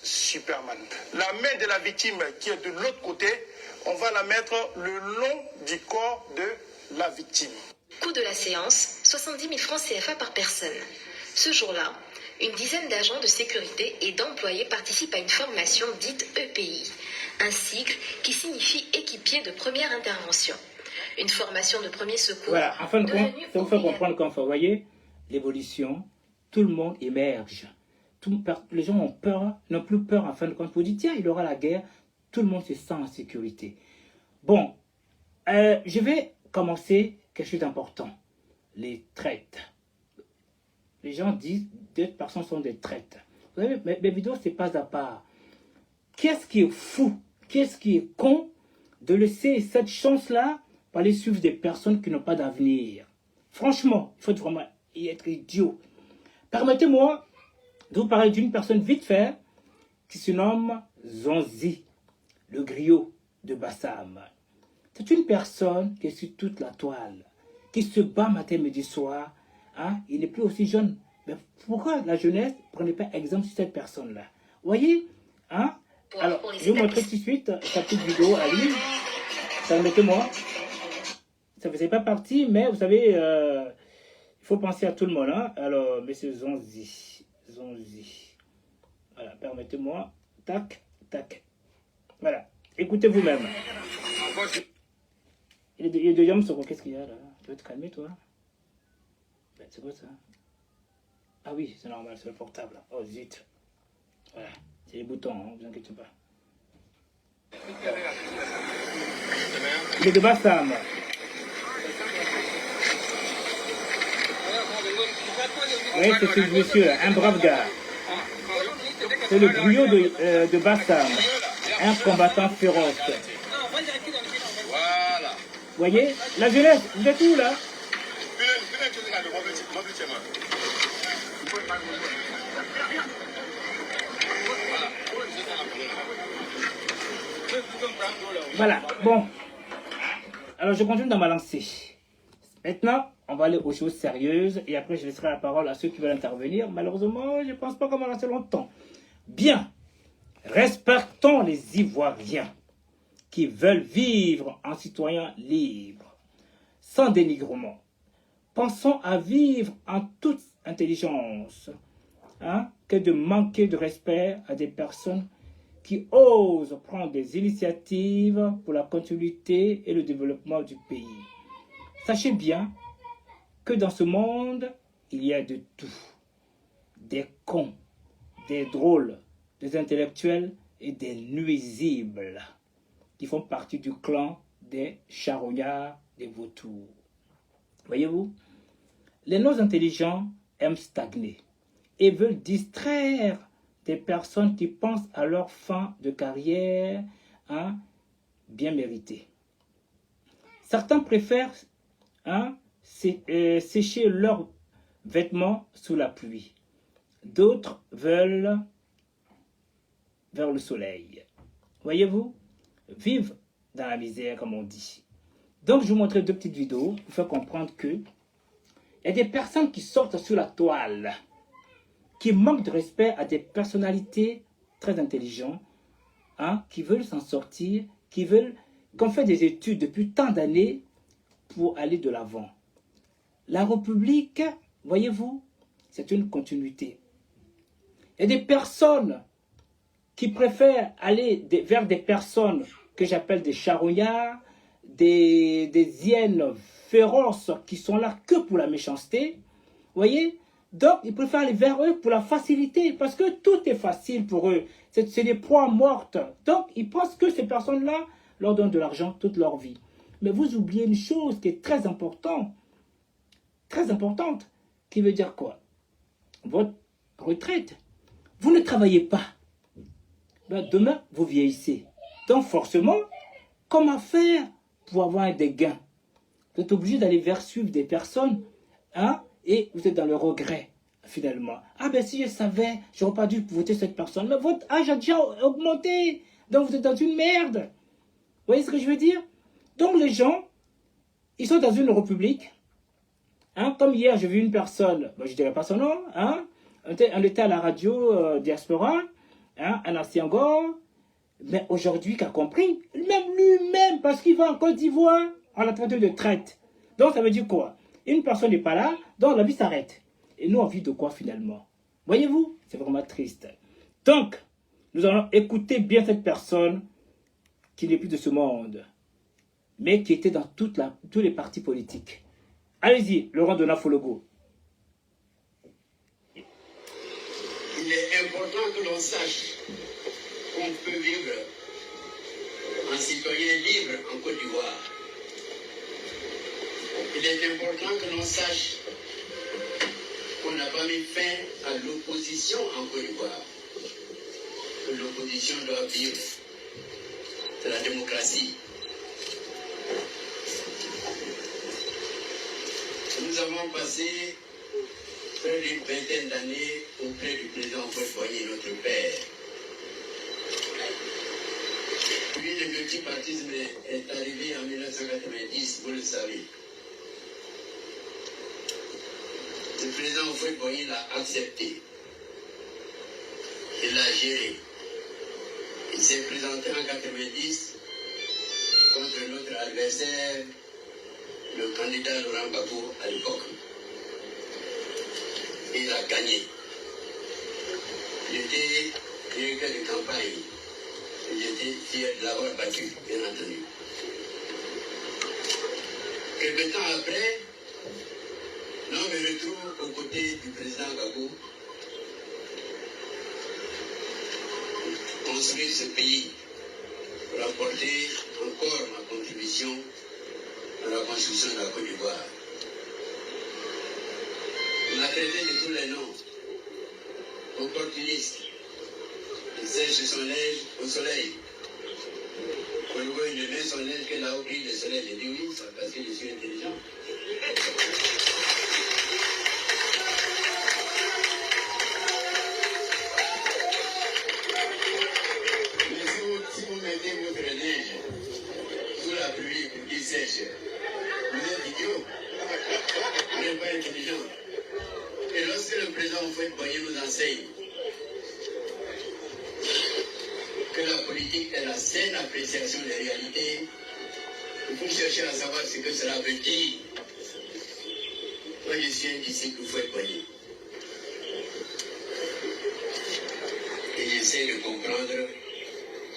Superman. La main de la victime qui est de l'autre côté, on va la mettre le long du corps de la victime. Coût de la séance, 70 000 francs CFA par personne. Ce jour-là, une dizaine d'agents de sécurité et d'employés participent à une formation dite EPI, un sigle qui signifie équipier de première intervention. Une formation de premier secours. Voilà, en fin de compte, ça vous fait comprendre qu'en vous voyez, l'évolution, tout le monde émerge. Les gens ont peur, n'ont plus peur en fin de compte. Vous dites, tiens, il y aura la guerre, tout le monde se sent en sécurité. Bon, je vais commencer quelque chose d'important. Les traites. Les gens disent, d'autres personnes sont des traites. Vous savez, mes vidéos, c'est pas à part. Qu'est-ce qui est fou, qu'est-ce qui est con de laisser cette chance-là pour aller suivre des personnes qui n'ont pas d'avenir. Franchement, il faut vraiment être idiot. Permettez-moi de vous parler d'une personne vite fait qui se nomme Zonzi, le griot de Bassam. C'est une personne qui est sur toute la toile, qui se bat matin, midi, soir. Hein? Il n'est plus aussi jeune. Mais pourquoi la jeunesse ne prenait pas exemple sur cette personne-là? Vous voyez, hein? Alors, je vais vous montrer tout de suite sa petite vidéo à lui. Permettez-moi. Ça ne faisait pas partie, mais vous savez, il faut penser à tout le monde. Hein? Alors, monsieur Zonzi. Voilà, permettez-moi. Tac, tac. Voilà, écoutez vous-même. Il est de Yam Soko, qu'est-ce qu'il y a là? Tu veux te calmer, toi? Ben, c'est quoi ça? Ah oui, c'est normal, c'est le portable. Oh, zut. Voilà, c'est les boutons, hein, ne vous inquiétez pas. Il est de Bassam. Oui, c'est ce monsieur, un brave gars. C'est le griot de Bassam, un combattant féroce. Vous voyez, la jeunesse, vous êtes où là? Voilà, bon. Alors je continue dans ma lancée. Maintenant, on va aller aux choses sérieuses et après je laisserai la parole à ceux qui veulent intervenir. Malheureusement, je ne pense pas qu'on va rester longtemps. Bien, respectons les Ivoiriens qui veulent vivre en citoyens libres, sans dénigrement. Pensons à vivre en toute intelligence, que de manquer de respect à des personnes qui osent prendre des initiatives pour la continuité et le développement du pays. Sachez bien que dans ce monde, il y a de tout. Des cons, des drôles, des intellectuels et des nuisibles qui font partie du clan des charognards, des vautours. Voyez-vous, les non-intelligents aiment stagner et veulent distraire des personnes qui pensent à leur fin de carrière bien méritée. Certains préfèrent sécher leurs vêtements sous la pluie. D'autres veulent vers le soleil. Voyez-vous, vivent dans la misère, comme on dit. Donc, je vous montrerai 2 petites vidéos pour faire comprendre que il y a des personnes qui sortent sur la toile, qui manquent de respect à des personnalités très intelligentes, qui veulent s'en sortir, qui ont fait des études depuis tant d'années pour aller de l'avant. La République, voyez-vous, c'est une continuité. Il y a des personnes qui préfèrent aller vers des personnes que j'appelle des charognards, des hyènes féroces qui sont là que pour la méchanceté. Voyez? Donc, ils préfèrent aller vers eux pour la facilité, parce que tout est facile pour eux. C'est des proies mortes. Donc, ils pensent que ces personnes-là leur donnent de l'argent toute leur vie. Mais vous oubliez une chose qui est très importante, qui veut dire quoi? Votre retraite. Vous ne travaillez pas. Demain, vous vieillissez. Donc, forcément, comment faire pour avoir des gains? Vous êtes obligé d'aller suivre des personnes, et vous êtes dans le regret, finalement. Ah ben si je savais, j'aurais pas dû voter cette personne. Mais votre âge a déjà augmenté. Donc, vous êtes dans une merde. Vous voyez ce que je veux dire? Donc, les gens, ils sont dans une république. Comme hier, j'ai vu une personne, je ne dirais pas son nom, on était à la radio Diaspora, un ancien gore, mais aujourd'hui, qui a compris, même lui-même, parce qu'il va en Côte d'Ivoire, on l'a traité de traite. Donc, ça veut dire quoi? Une personne n'est pas là, donc la vie s'arrête. Et nous, on vit de quoi finalement? Voyez-vous? C'est vraiment triste. Donc, nous allons écouter bien cette personne qui n'est plus de ce monde, mais qui était dans tous les partis politiques. Allez-y, Laurent Donafologo. Il est important que l'on sache qu'on peut vivre en citoyen libre en Côte d'Ivoire. Il est important que l'on sache qu'on n'a pas mis fin à l'opposition en Côte d'Ivoire. Que l'opposition doit vivre. C'est la démocratie. Nous avons passé près d'une vingtaine d'années auprès du président Houphouët-Boigny, notre père. Puis le multipartisme est arrivé en 1990, vous le savez. Le président Houphouët-Boigny l'a accepté. Il l'a géré. Il s'est présenté en 1990 contre notre adversaire, le candidat Laurent Gbagbo à l'époque. Il a gagné. J'étais directeur de campagne. J'étais fier de l'avoir battu, bien entendu. Quelque temps après, on me retrouve aux côtés du président Gbagbo, construire ce pays, pour apporter encore ma contribution à la construction de la Côte d'Ivoire. On a traité de tous les noms, opportuniste, il sèche son neige au soleil. Pour le voir, il met son neige qu'elle a pris le soleil. J'ai dit oui, parce que je suis intelligent. Si vous mettez votre neige sous la pluie pour qu'il sèche, vous êtes idiot. Vous n'êtes pas intelligent. Et lorsque le président Houphouët-Boigny nous enseigne que la politique politique est la saine appréciation des réalités. Il faut chercher à savoir ce que cela veut dire. Moi, je suis un disciple Houphouët-Boigny. Et j'essaie de comprendre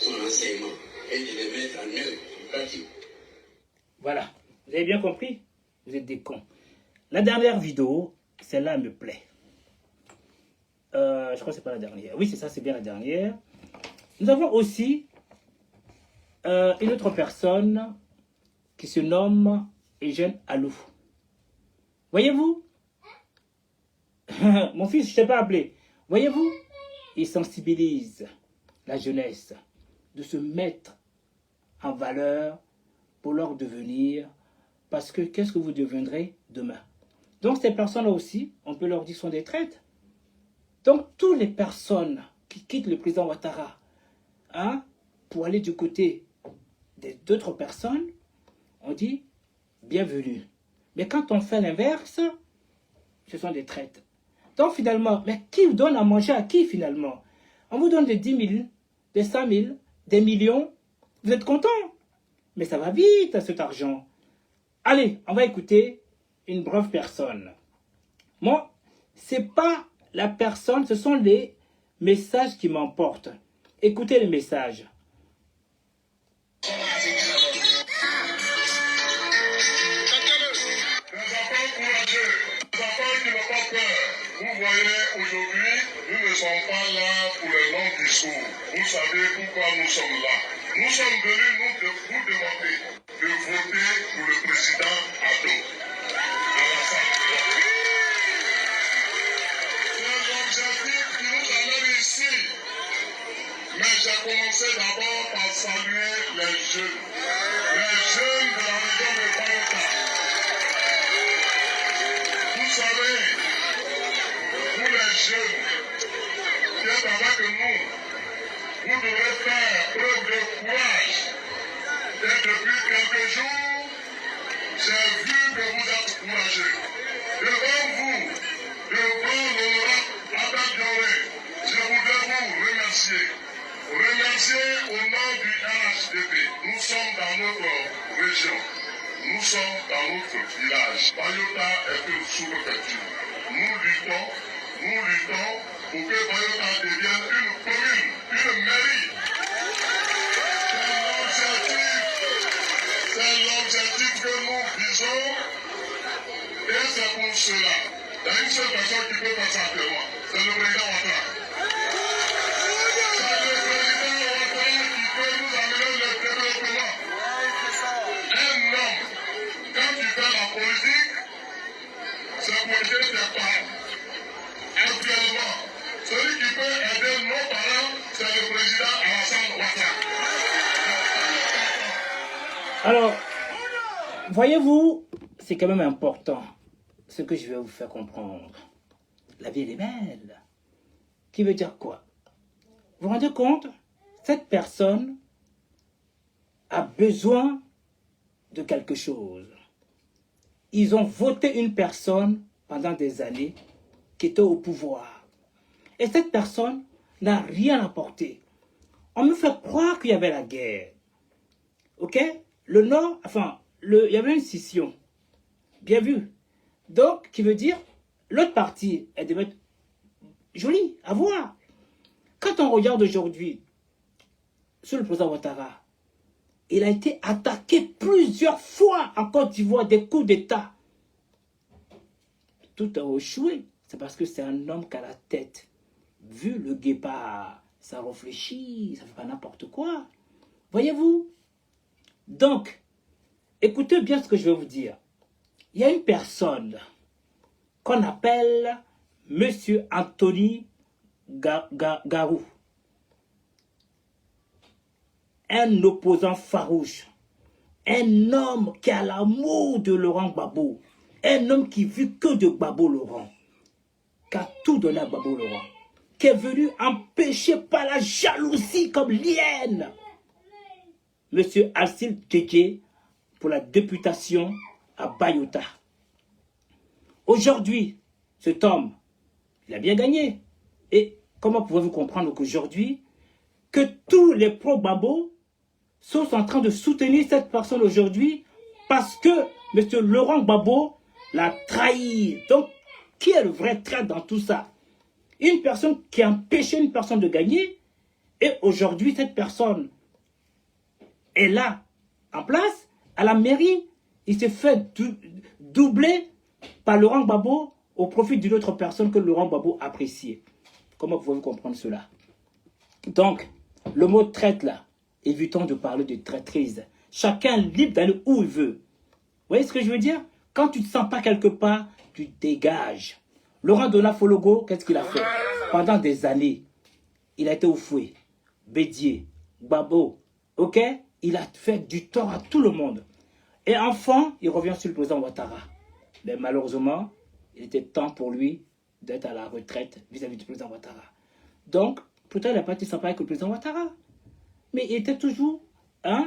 son enseignement et de le mettre en œuvre, en pratique. Voilà, vous avez bien compris? Vous êtes des cons. La dernière vidéo, celle-là me plaît. Je crois que c'est pas la dernière. Oui, c'est ça, c'est bien la dernière. Nous avons aussi une autre personne qui se nomme Eugène Alou. Voyez-vous? Mon fils, je ne t'ai pas appelé. Voyez-vous? Il sensibilise la jeunesse de se mettre en valeur pour leur devenir, parce que qu'est-ce que vous deviendrez demain? Donc ces personnes-là aussi, on peut leur dire sont des traîtres. Donc toutes les personnes qui quittent le président Ouattara pour aller du côté d'autres personnes, on dit bienvenue. Mais quand on fait l'inverse, ce sont des traîtres. Donc finalement, mais qui vous donne à manger à qui finalement? On vous donne des 10 000, des 100 000, des millions. Vous êtes content? Mais ça va vite à cet argent. Allez, on va écouter une brave personne. Moi, c'est pas la personne, ce sont les messages qui m'emportent. Écoutez les messages. Vous voyez, aujourd'hui, nous ne sommes pas là pour les longs discours. Vous savez pourquoi nous sommes là. Nous sommes venus vous demander de voter pour le président Ado. C'est l'objectif qui nous amène ici. Mais j'ai commencé d'abord par saluer les jeunes. Les jeunes de la région de Bayota. Vous savez, pour les jeunes qui êtes avec nous, vous devrez faire preuve de courage. Et depuis quelques jours, j'ai vu que vous êtes courageux. Devant vous, devant l'honorable Abba Dioré, je voudrais vous remercier. Remercier au nom du RHDP. Nous sommes dans notre région. Nous sommes dans notre village. Bayota est une sous-préfecture. Nous luttons pour que Bayota devienne une commune, une mairie. C'est l'objectif que nous visons. Et c'est pour cela. Il y a une seule personne qui peut faire ça actuellement. C'est le président Ouattara. C'est le président Ouattara qui peut nous amener le développement. Un homme, quand tu fais la politique, c'est pour aider tes parents. Actuellement, celui qui peut aider nos parents, c'est le président Alassane Ouattara. Alors, voyez-vous, c'est quand même important ce que je vais vous faire comprendre. La vie, elle est belle. Qui veut dire quoi? Vous vous rendez compte? Cette personne a besoin de quelque chose. Ils ont voté une personne pendant des années qui était au pouvoir. Et cette personne n'a rien apporté. On me fait croire qu'il y avait la guerre. Ok? Le Nord, enfin, il y avait une scission. Bien vu. Donc, qui veut dire, l'autre partie, elle devait être jolie à voir. Quand on regarde aujourd'hui, sur le président Ouattara, il a été attaqué plusieurs fois en Côte d'Ivoire, des coups d'État. Tout a échoué. C'est parce que c'est un homme qui a la tête. Vu le guépard, ça réfléchit, ça ne fait pas n'importe quoi. Voyez-vous? Donc, écoutez bien ce que je vais vous dire. Il y a une personne qu'on appelle Monsieur Anthony Garou. Un opposant farouche. Un homme qui a l'amour de Laurent Gbagbo. Un homme qui vit que de Gbagbo Laurent. Qui a tout donné à Gbagbo Laurent. Qui est venu empêcher par la jalousie comme l'hyène. Monsieur Alcide Djedje pour la députation à Bayota. Aujourd'hui, cet homme, il a bien gagné. Et comment pouvez-vous comprendre qu'aujourd'hui, que tous les pro-Gbagbo sont en train de soutenir cette personne aujourd'hui parce que M. Laurent Gbagbo l'a trahi. Donc, qui est le vrai traître dans tout ça? Une personne qui a empêché une personne de gagner, et aujourd'hui, cette personne est là, en place, à la mairie. Il s'est fait doubler par Laurent Gbagbo au profit d'une autre personne que Laurent Gbagbo appréciait. Comment pouvez-vous comprendre cela? Donc, le mot traite là, évitons de parler de traîtrise. Chacun est libre d'aller où il veut. Vous voyez ce que je veux dire? Quand tu ne te sens pas quelque part, tu dégages. Laurent Donafologo, qu'est-ce qu'il a fait? Pendant des années, il a été au fouet, Bédier, Gbagbo, ok? Il a fait du tort à tout le monde. Et enfin, il revient sur le président Ouattara. Mais malheureusement, il était temps pour lui d'être à la retraite vis-à-vis du président Ouattara. Donc, peut-être il n'a pas été sympa avec le président Ouattara. Mais il était toujours à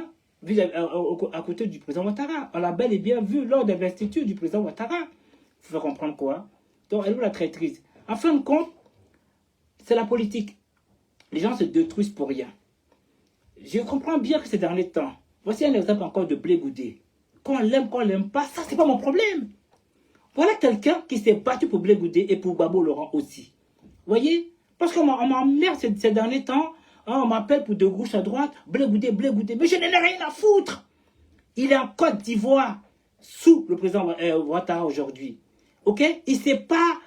côté du président Ouattara. On l'a bel et bien vu lors des investitures du président Ouattara. Il faut comprendre quoi? Donc, elle est où la traîtrise? En fin de compte, c'est la politique. Les gens se détruisent pour rien. Je comprends bien que ces derniers temps, voici un exemple encore de Blé Goudé. Qu'on l'aime, qu'on l'aime pas, ça c'est pas mon problème. Voilà quelqu'un qui s'est battu pour Blé Goudé et pour Gbagbo Laurent aussi. Vous voyez? Parce qu'on m'emmerde ces derniers temps. Hein, on m'appelle pour de gauche à droite. Blé Goudé, Blé Goudé. Mais je n'en ai rien à foutre. Il est en Côte d'Ivoire sous le président Ouattara aujourd'hui. Ok? Il ne sait pas,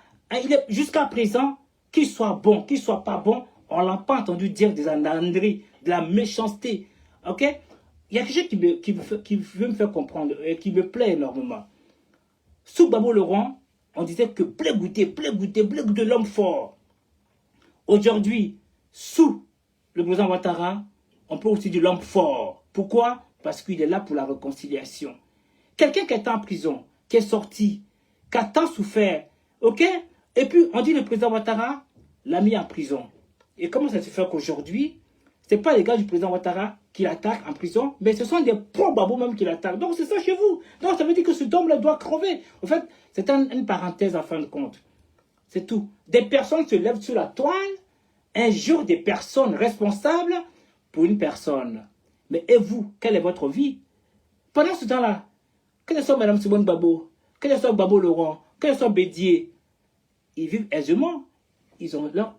jusqu'à présent, qu'il soit bon, qu'il ne soit pas bon. On ne l'a pas entendu dire des ananeries, de la méchanceté. Ok? Il y a quelque chose qui veut me faire comprendre et qui me plaît énormément. Sous Gbagbo Laurent, on disait que Blé Goudé, l'homme fort. Aujourd'hui, sous le président Ouattara, on peut aussi dire l'homme fort. Pourquoi? Parce qu'il est là pour la réconciliation. Quelqu'un qui est en prison, qui est sorti, qui a tant souffert, ok? Et puis, on dit le président Ouattara l'a mis en prison. Et comment ça se fait qu'aujourd'hui, ce n'est pas les gars du président Ouattara qui l'attaquent en prison, mais ce sont des pro-Gbagbo même qui l'attaquent. Donc c'est ça chez vous. Donc ça veut dire que cet homme-là doit crever. En fait, c'est une parenthèse en fin de compte. C'est tout. Des personnes se lèvent sur la toile, injurent des personnes responsables pour une personne. Mais et vous, quelle est votre vie? Pendant ce temps-là, que ce soit Mme Simone Gbagbo, que ce soit Gbagbo Laurent, que ce soit Bédier, ils vivent aisément. Ils ont leur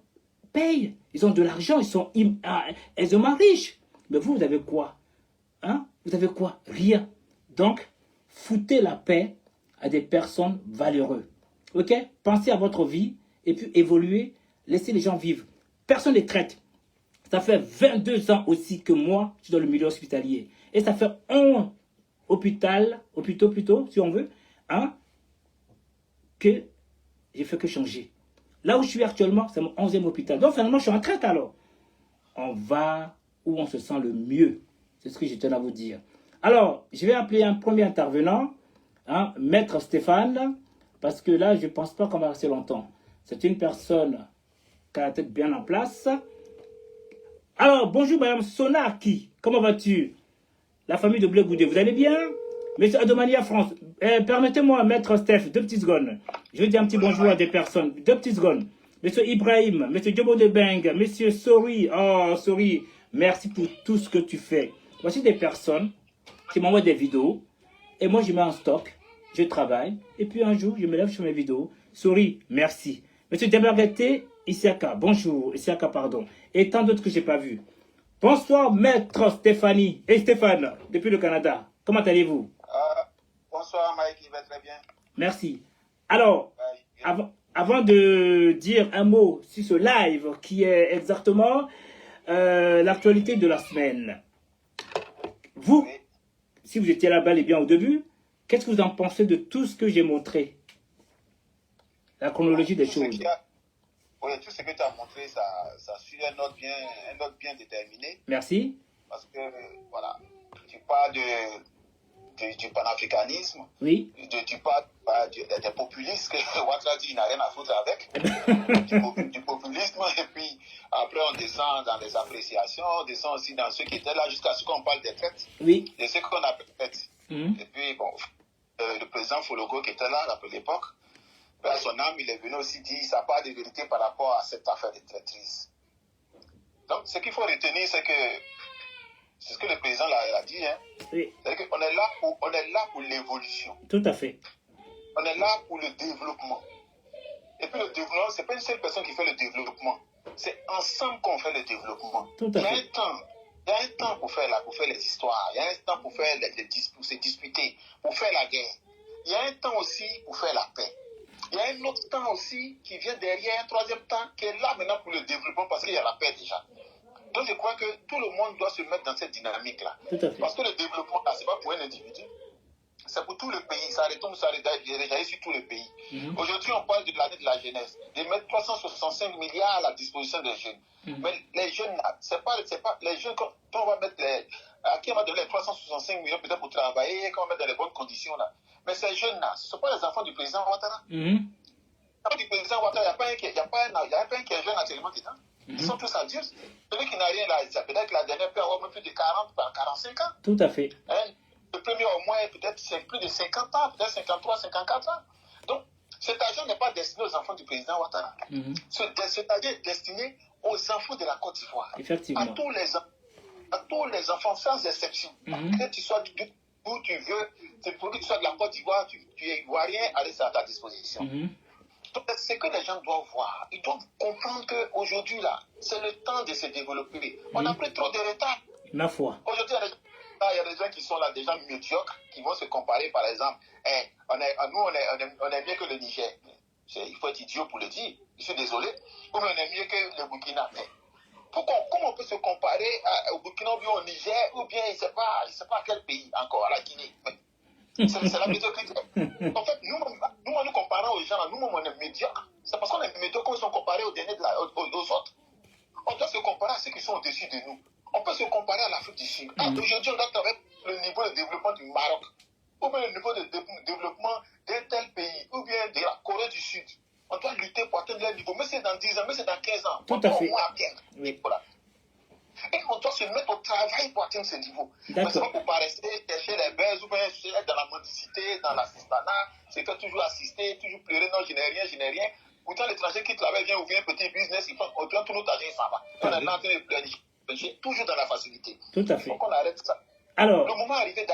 paye, ils ont de l'argent, ils sont aisément riches. Mais vous avez quoi? Hein? Vous avez quoi? Rien. Donc, foutez la paix à des personnes valeureuses. Ok? Pensez à votre vie et puis évoluez, laissez les gens vivre. Personne ne les traite. Ça fait 22 ans aussi que moi, je suis dans le milieu hospitalier. Et ça fait 11 hôpitaux plutôt, si on veut, hein, que j'ai fait que changer. Là où je suis actuellement, c'est mon 11e hôpital. Donc finalement, je suis en retraite alors. On va où on se sent le mieux. C'est ce que je tenais à vous dire. Alors, je vais appeler un premier intervenant, hein, Maître Stéphane, parce que là, je ne pense pas qu'on va rester longtemps. C'est une personne qui a la tête bien en place. Alors, bonjour Madame Sonaki, comment vas-tu? La famille de Blé Goudé, vous allez bien? Monsieur Adomania France, permettez-moi, Maître Steph, 2 petites secondes. Je vais dire un petit bonjour à des personnes, 2 petites secondes. Monsieur Ibrahim, Monsieur Djobo de Beng, Monsieur Sori, oh Sori, merci pour tout ce que tu fais. Voici des personnes qui m'envoient des vidéos, et moi je mets en stock, je travaille, et puis un jour je me lève sur mes vidéos. Sori, merci. Monsieur Demargate, Isiaka, bonjour, Isiaka, pardon, et tant d'autres que je n'ai pas vus. Bonsoir, Maître Stéphanie, et Stéphane, depuis le Canada. Comment allez-vous? Bonsoir, Mike, il va très bien. Merci. Alors, avant de dire un mot sur ce live qui est exactement l'actualité de la semaine, vous, si vous étiez là-bas et bien au début, qu'est-ce que vous en pensez de tout ce que j'ai montré? La chronologie des choses. Oui, tout ce que tu as montré, ça suit un ordre bien déterminé. Merci. Parce que, voilà, tu parles du panafricanisme. Oui. Tu parles des populistes, que Ouattara dit, il n'a rien à foutre avec. du populisme. Et puis, après, on descend dans les appréciations, on descend aussi dans ceux qui étaient là, jusqu'à ce qu'on parle des traites. Oui. De ceux qu'on appelle traites. Et puis, bon, le président Fologo qui était là à l'époque, à son âme, il est venu aussi dire, ça n'a pas de vérité par rapport à cette affaire de traîtrise. Donc, ce qu'il faut retenir, c'est ce que le président l'a dit, hein. Oui. C'est qu'on est là pour l'évolution. Tout à fait. On est là pour le développement. Et puis le développement, c'est pas une seule personne qui fait le développement. C'est ensemble qu'on fait le développement. Tout à fait. Il y a un temps pour faire les histoires. Il y a un temps pour faire pour se disputer, pour faire la guerre. Il y a un temps aussi pour faire la paix. Il y a un autre temps aussi qui vient derrière, un troisième temps qui est là maintenant pour le développement parce qu'il y a la paix déjà. Donc je crois que tout le monde doit se mettre dans cette dynamique-là. Tout à fait. Parce que le développement, là, c'est pas pour un individu. C'est pour tout le pays, ça retombe, ça rejaillit sur tout le pays. Aujourd'hui, on parle de l'année de la jeunesse, de mettre 365 milliards à la disposition des jeunes. Mais les jeunes, c'est pas les jeunes qu'on va mettre à qui on va donner les 365 millions peut-être pour travailler, qu'on va mettre dans les bonnes conditions là. Mais ces jeunes-là, ce ne sont pas les enfants du président Ouattara. Les enfants du président Ouattara, il n'y a pas un qui est jeune actuellement dedans. Ils sont tous adultes. Celui qui n'a rien là, peut-être que la dernière peut avoir même plus de 40, 45 ans. Tout à fait. Hein? Le premier au moins, peut-être c'est plus de 50 ans, peut-être 53, 54 ans. Donc, cet argent n'est pas destiné aux enfants du président Ouattara. Cet argent est destiné aux enfants de la Côte d'Ivoire. Effectivement. À tous les enfants, sans exception. Que tu sois d'où tu veux, c'est pour que tu sois de la Côte d'Ivoire, tu es ivoirien, allez, c'est à ta disposition. Donc, ce que les gens doivent voir, ils doivent comprendre qu'aujourd'hui, là, c'est le temps de se développer. On a pris trop de retard. Ma foi. Aujourd'hui, il y a des gens qui sont là, des gens médiocres, qui vont se comparer, par exemple. Nous, on est mieux que le Niger. Il faut être idiot pour le dire. Je suis désolé. Ou on est mieux que le Burkina. Mais comment on peut se comparer au Burkina ou bien au Niger, ou bien, je ne sais pas à quel pays encore, à la Guinée. C'est la médiocrité. En fait, nous comparons aux gens, nous, on est médiocres. C'est parce qu'on est médiocres qu'on sont comparés aux derniers aux autres. On doit se comparer à ceux qui sont au-dessus de nous. On peut se comparer à l'Afrique du Sud. Aujourd'hui, on doit travailler le niveau de développement du Maroc, ou bien le niveau de développement d'un tel pays, ou bien de la Corée du Sud. On doit lutter pour atteindre leur niveau. Mais c'est dans 10 ans, mais c'est dans 15 ans. Tout à fait. Au moins atteindre. Oui. Voilà. Et on doit se mettre au travail pour atteindre ce niveau. Mais c'est pas pour pas rester chercher les baisses, ou bien être dans la mendicité, dans l'assistanat, c'est que toujours assister, toujours pleurer, non, je n'ai rien. Pourtant, l'étranger qui travaille vient ouvrir un petit business, on prend tout notre argent, il s'en va. On est en train de pleurer. Toujours dans la facilité. Tout à fait. Donc on arrête ça. Alors, le moment arrivé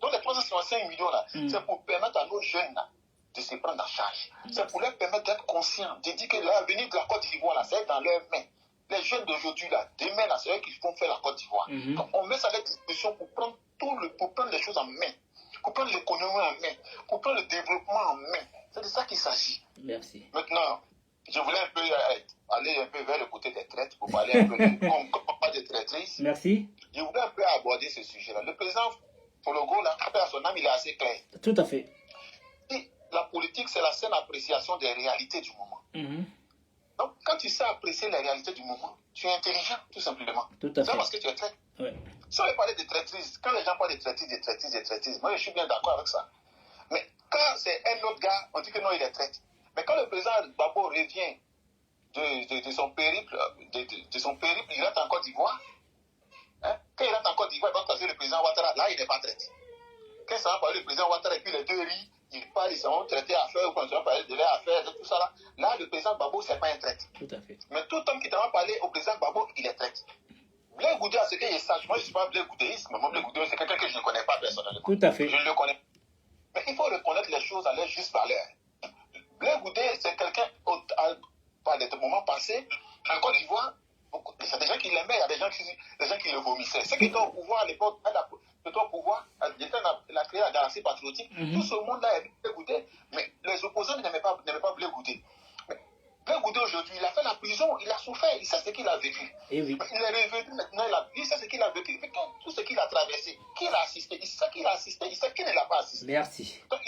donc les 365 millions là, c'est pour permettre à nos jeunes là, de se prendre en charge. C'est pour leur permettre d'être conscients, de dire que l'avenir de la Côte d'Ivoire là, c'est dans leurs mains. Les jeunes d'aujourd'hui là, demain là, c'est eux qui vont faire la Côte d'Ivoire. Donc on met ça à leur disposition pour prendre pour prendre les choses en main, pour prendre l'économie en main, pour prendre le développement en main. C'est de ça qu'il s'agit. Merci. Maintenant, je voulais un peu aller un peu vers le côté des traites pour parler un peu des traîtrises. Merci. Je voulais un peu aborder ce sujet-là. Le président Fologo, là, à son âme, il est assez clair. Tout à fait. Et la politique, c'est la saine appréciation des réalités du moment. Donc, quand tu sais apprécier les réalités du moment, tu es intelligent, tout simplement. Tout à fait. C'est parce que tu es traître. Ouais. Si on veut parler de traîtrise, quand les gens parlent de traîtrise, moi, je suis bien d'accord avec ça. Mais quand c'est un autre gars, on dit que non, il est traître. Mais quand le président Gbagbo revient de son périple, il rentre en Côte d'Ivoire. Hein? Quand il rentre en Côte d'Ivoire, il va passer le président Ouattara. Là, il n'est pas traité. Quand ça va parler le président Ouattara et puis les deux rient, ils parlent, ils sont traités à faire, ou quand ils vont parler de leurs affaires, de tout ça là. Là, le président Gbagbo, c'est pas un traité. Tout à fait. Mais tout homme qui t'a parlé au président Gbagbo, il est traité. Blaise Goudé, à ce qu'il est sage. Moi, je ne suis pas Blaise Goudéiste, mais moi, Blaise Goudé, c'est quelqu'un que je ne connais pas personnellement. Tout à fait. Je ne le connais pas. Mais il faut reconnaître les choses à leur juste valeur. Blaise Goudé, c'est quelqu'un, par des moments passés, en Côte d'Ivoire, c'est des gens qui l'aimaient, il y a des gens qui le vomissaient. Ceux qui étaient au pouvoir à l'époque, il a créé la galaxie patriotique. Tout ce monde-là aimait Blaise Goudé, mais les opposants n'aimaient pas Blaise Goudé. Blaise Goudé aujourd'hui, il a fait la prison, il a souffert, il sait ce qu'il a vécu. Et oui. Il est revenu maintenant, il sait ce qu'il a vécu, tout ce qu'il a traversé, qui l'a assisté, il sait qu'il a assisté, il sait qu'il ne l'a pas assisté. Merci. Donc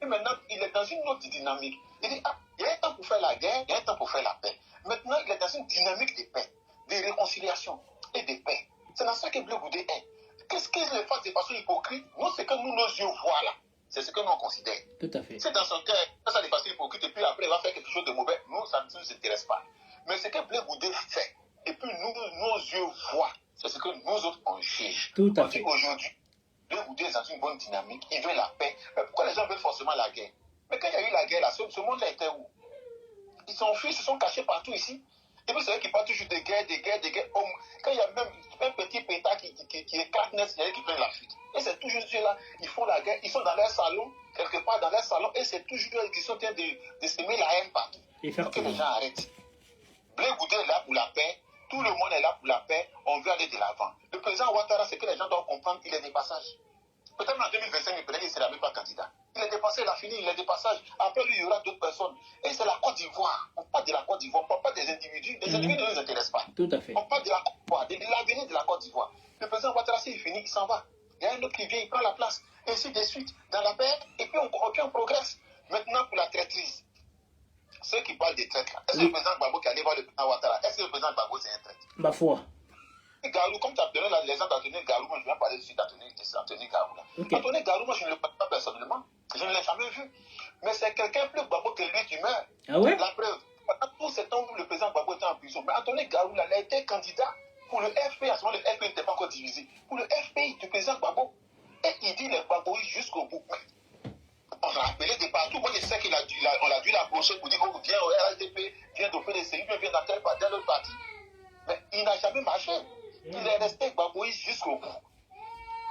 maintenant, il est dans une autre dynamique. Il dit, il y a un temps pour faire la guerre, il y a un temps pour faire la paix. Maintenant, il est dans une dynamique de paix, de réconciliation et de paix. C'est dans ça que Blaise Goudé est. Qu'est-ce qu'il fait de façon hypocrite? Nous, c'est que nous, nos yeux voient là. C'est ce que nous on considère. Tout à fait. C'est dans son cœur, ça de façon hypocrite, et puis après, il va faire quelque chose de mauvais. Nous, ça ne nous intéresse pas. Mais ce que Blaise Goudé fait, et puis nous, nos yeux voient, c'est ce que nous autres, on juge. Tout à fait. Aujourd'hui, Blaise Goudé est dans une bonne dynamique, il veut la paix. Mais pourquoi les gens veulent forcément la guerre? Mais quand il y a eu la guerre, là, ce monde-là était où? Ils sont fuis, ils se sont cachés partout ici. Et puis c'est eux qui parlent toujours de guerre, de guerre, de guerre. Quand il y a même un petit pétard qui éclate net, c'est eux qui prennent la fuite. Et c'est toujours ceux-là, ils font la guerre, ils sont dans leur salon, quelque part dans leur salon, et c'est toujours eux qui sont en train de semer la haine partout. Il faut que les gens arrêtent. Blé Goudé est là pour la paix, tout le monde est là pour la paix, on veut aller de l'avant. Le président Ouattara, c'est que les gens doivent comprendre qu'il est des passages. Peut-être en 2025, il ne sera même pas candidat. Il est dépassé, il a fini, il est des passages. Après lui, il y aura d'autres personnes. Et c'est la Côte d'Ivoire. On parle de la Côte d'Ivoire, on ne parle pas des individus. Les individus ne nous intéressent pas. Tout à fait. On parle de la Côte d'Ivoire, de l'avenir de la Côte d'Ivoire. Le président Ouattara, s'il finit, il s'en va. Il y a un autre qui vient, il prend la place. Et ainsi de suite, dans la paix, et puis on progresse. Maintenant, pour la traîtrise. Ceux qui parlent des traites, là. Est-ce que le président Gbagbo qui allait voir le président Ouattara, est-ce que le président Gbagbo, c'est un traître? Ma foi. Garou, comme tu as donné l'exemple d'Anthony Garou, moi je viens parler dessus d'Anthony Garou. Okay. Anthony Garou, moi je ne le connais pas personnellement, je ne l'ai jamais vu. Mais c'est quelqu'un plus Gbagbo que lui qui meurt. Ah ouais? La preuve, pendant tout ce temps où le président Gbagbo était en prison, mais Anthony Garou, là, il a été candidat pour le FPI. À ce moment, le FPI n'était pas encore divisé. Pour le FPI du président Gbagbo. Et il dit les Gbagboïs jusqu'au bout. On l'a appelé de partout. Moi je sais qu'on a dû l'approcher pour dire oh, viens au RHDP, viens d'offrir des CI, viens dans tel autre parti. Mais il n'a jamais marché. Il est resté Gbagboïs jusqu'au bout.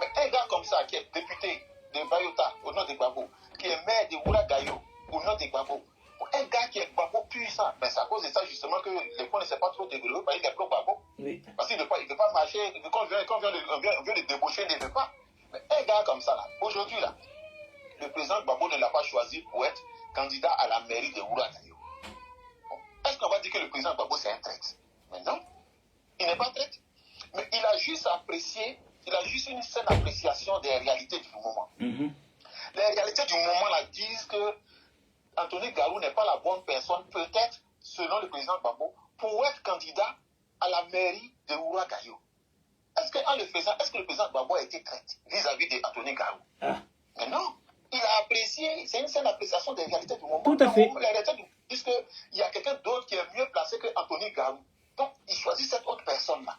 Mais un gars comme ça, qui est député de Bayota, au nom de Gbagbo, qui est maire de Ouragayo, au nom de Gbagbo, un gars qui est Gbagbo puissant, mais c'est à cause de ça justement que les points ne s'est pas trop développé, parce qu'il est pro-Gbagbo. Oui. Parce qu'il ne veut pas marcher, quand on vient de débaucher, il ne veut pas. Mais un gars comme ça, là, aujourd'hui, là, le président Gbagbo ne l'a pas choisi pour être candidat à la mairie de Ouragayo. Est-ce qu'on va dire que le président Gbagbo c'est un traître? Mais non, il n'est pas traître. Mais il a juste apprécié, il a juste une saine appréciation des réalités du moment. Les réalités du moment là disent que Anthony Garou n'est pas la bonne personne, peut-être, selon le président Gbagbo, pour être candidat à la mairie de Ouragayo. Est-ce que le président Gbagbo a été traître vis-à-vis d'Anthony Garou? Mais non, il a apprécié, c'est une saine appréciation des réalités du moment. Tout à fait. Les réalités disent qu'il y a quelqu'un d'autre qui est mieux placé que Anthony Garou. Donc, il choisit cette autre personne-là.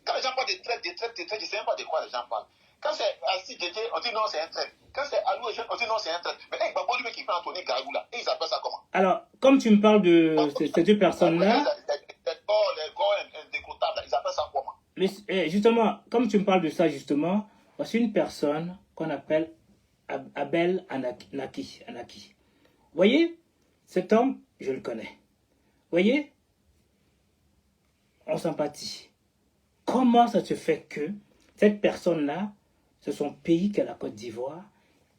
Quand les gens parlent de traite, je ne sais même pas de quoi les gens parlent. Quand c'est Alci Djedje, on dit non, c'est un traite. Quand c'est Alou Ejen, on dit non, c'est un traite. Mais Gbagbo, lui, qui fait Anthony Garou, là, et ils appellent ça comment? Alors, comme tu me parles de ces deux personnes-là... Les corps indécotables, ils appellent ça comment? Mais justement, comme tu me parles de ça, justement, voici une personne qu'on appelle Abel Anaki. Vous voyez, cet homme, je le connais. Vous voyez, on sympathie. Comment ça se fait que cette personne-là, c'est son pays qu'est la Côte d'Ivoire,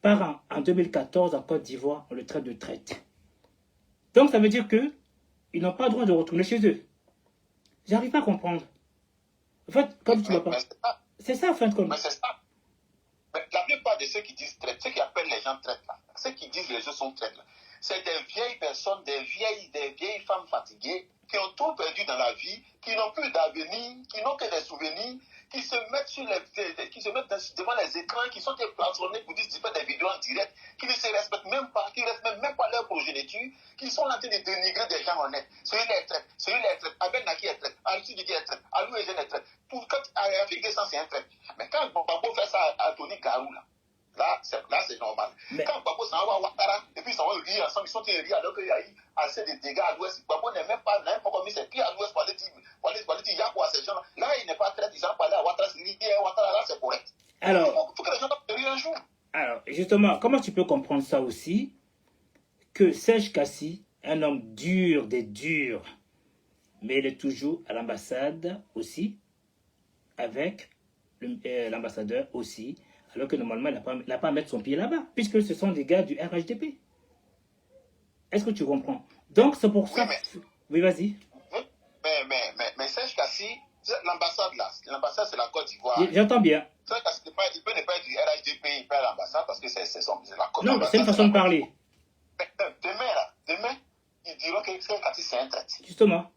part en 2014 en Côte d'Ivoire, on le traite de traite. Donc ça veut dire qu'ils n'ont pas le droit de retourner chez eux. J'arrive pas à comprendre. En fait, comme tu m'as pas... C'est ça, en fin de compte. Mais c'est ça. Mais la plupart de ceux qui disent traite, ceux qui appellent les gens traite, là, ceux qui disent les gens sont traite, c'est des vieilles personnes, des vieilles femmes fatiguées, qui ont tout perdu dans la vie, qui n'ont plus d'avenir, qui n'ont que des souvenirs, qui se mettent devant les écrans, qui sont plaçonnés pour dire des vidéos en direct, qui ne se respectent même pas, qui ne respectent même pas leur progéniture, qui sont en train de dénigrer des gens honnêtes. Celui-là est traite, celui-là est traite, Abel Naki est traite, Alci Djedje est traite, Alou Ejen est traite. Quand Afrique des Sens c'est un traite. Mais quand Gbagbo fait ça à Anthony Garou, là c'est normal. Mais... Quand Gbagbo s'en va à Ouattara, et puis ils s'en vont rire ensemble, ils sont en train de rire alors qu'il y a eu assez de dégâts à l'ouest. Gbagbo n'a même pas mis ses pieds à l'ouest pour aller dire il y a quoi à ces gens-là. Là, il n'est pas traite, ils ont parlé à Ouattara, il dit Ouattara, là c'est correct. Alors, il faut que les gens rient un jour. Alors, justement, comment tu peux comprendre ça aussi, que Serge Kassi, un homme dur des durs, mais il est toujours à l'ambassade aussi, avec l'ambassadeur aussi, alors que normalement, il n'a pas à mettre son pied là-bas, puisque ce sont des gars du RHDP. Est-ce que tu comprends? Donc, c'est pour ça... Oui, vas-y. Mais Serge Kassi, l'ambassade là, l'ambassade c'est la Côte d'Ivoire. J'entends bien. Serge Kassi, il peut ne pas être du RHDP, il peut être à l'ambassade parce que c'est la Côte. Non, mais c'est une façon de parler. Demain, ils diront que Serge Kassi c'est un traître. Justement.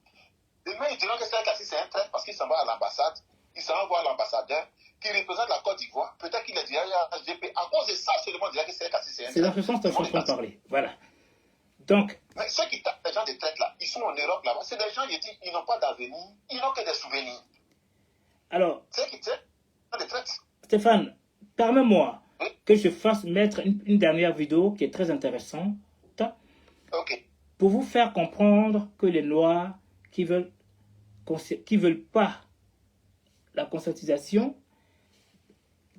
Demain, ils diront que Serge Kassi c'est un traître parce qu'il s'en va à l'ambassade, il s'en va voir l'ambassadeur qui représente la Côte d'Ivoire. Peut-être qu'il est du RHDP. À cause de ça, seulement, il dirait que Serge Kassi c'est un traître. C'est la façon dont je parler. Voilà. Donc, mais ceux qui tapent les gens de traite là, ils sont en Europe là-bas, c'est des gens qui disent ils n'ont pas d'avenir, ils n'ont que des souvenirs. Alors, ceux qui traitent, des traites. Stéphane, permets-moi que je fasse mettre une dernière vidéo qui est très intéressante. Ok. Pour vous faire comprendre que les Noirs qui veulent qui ne veulent pas la conscientisation.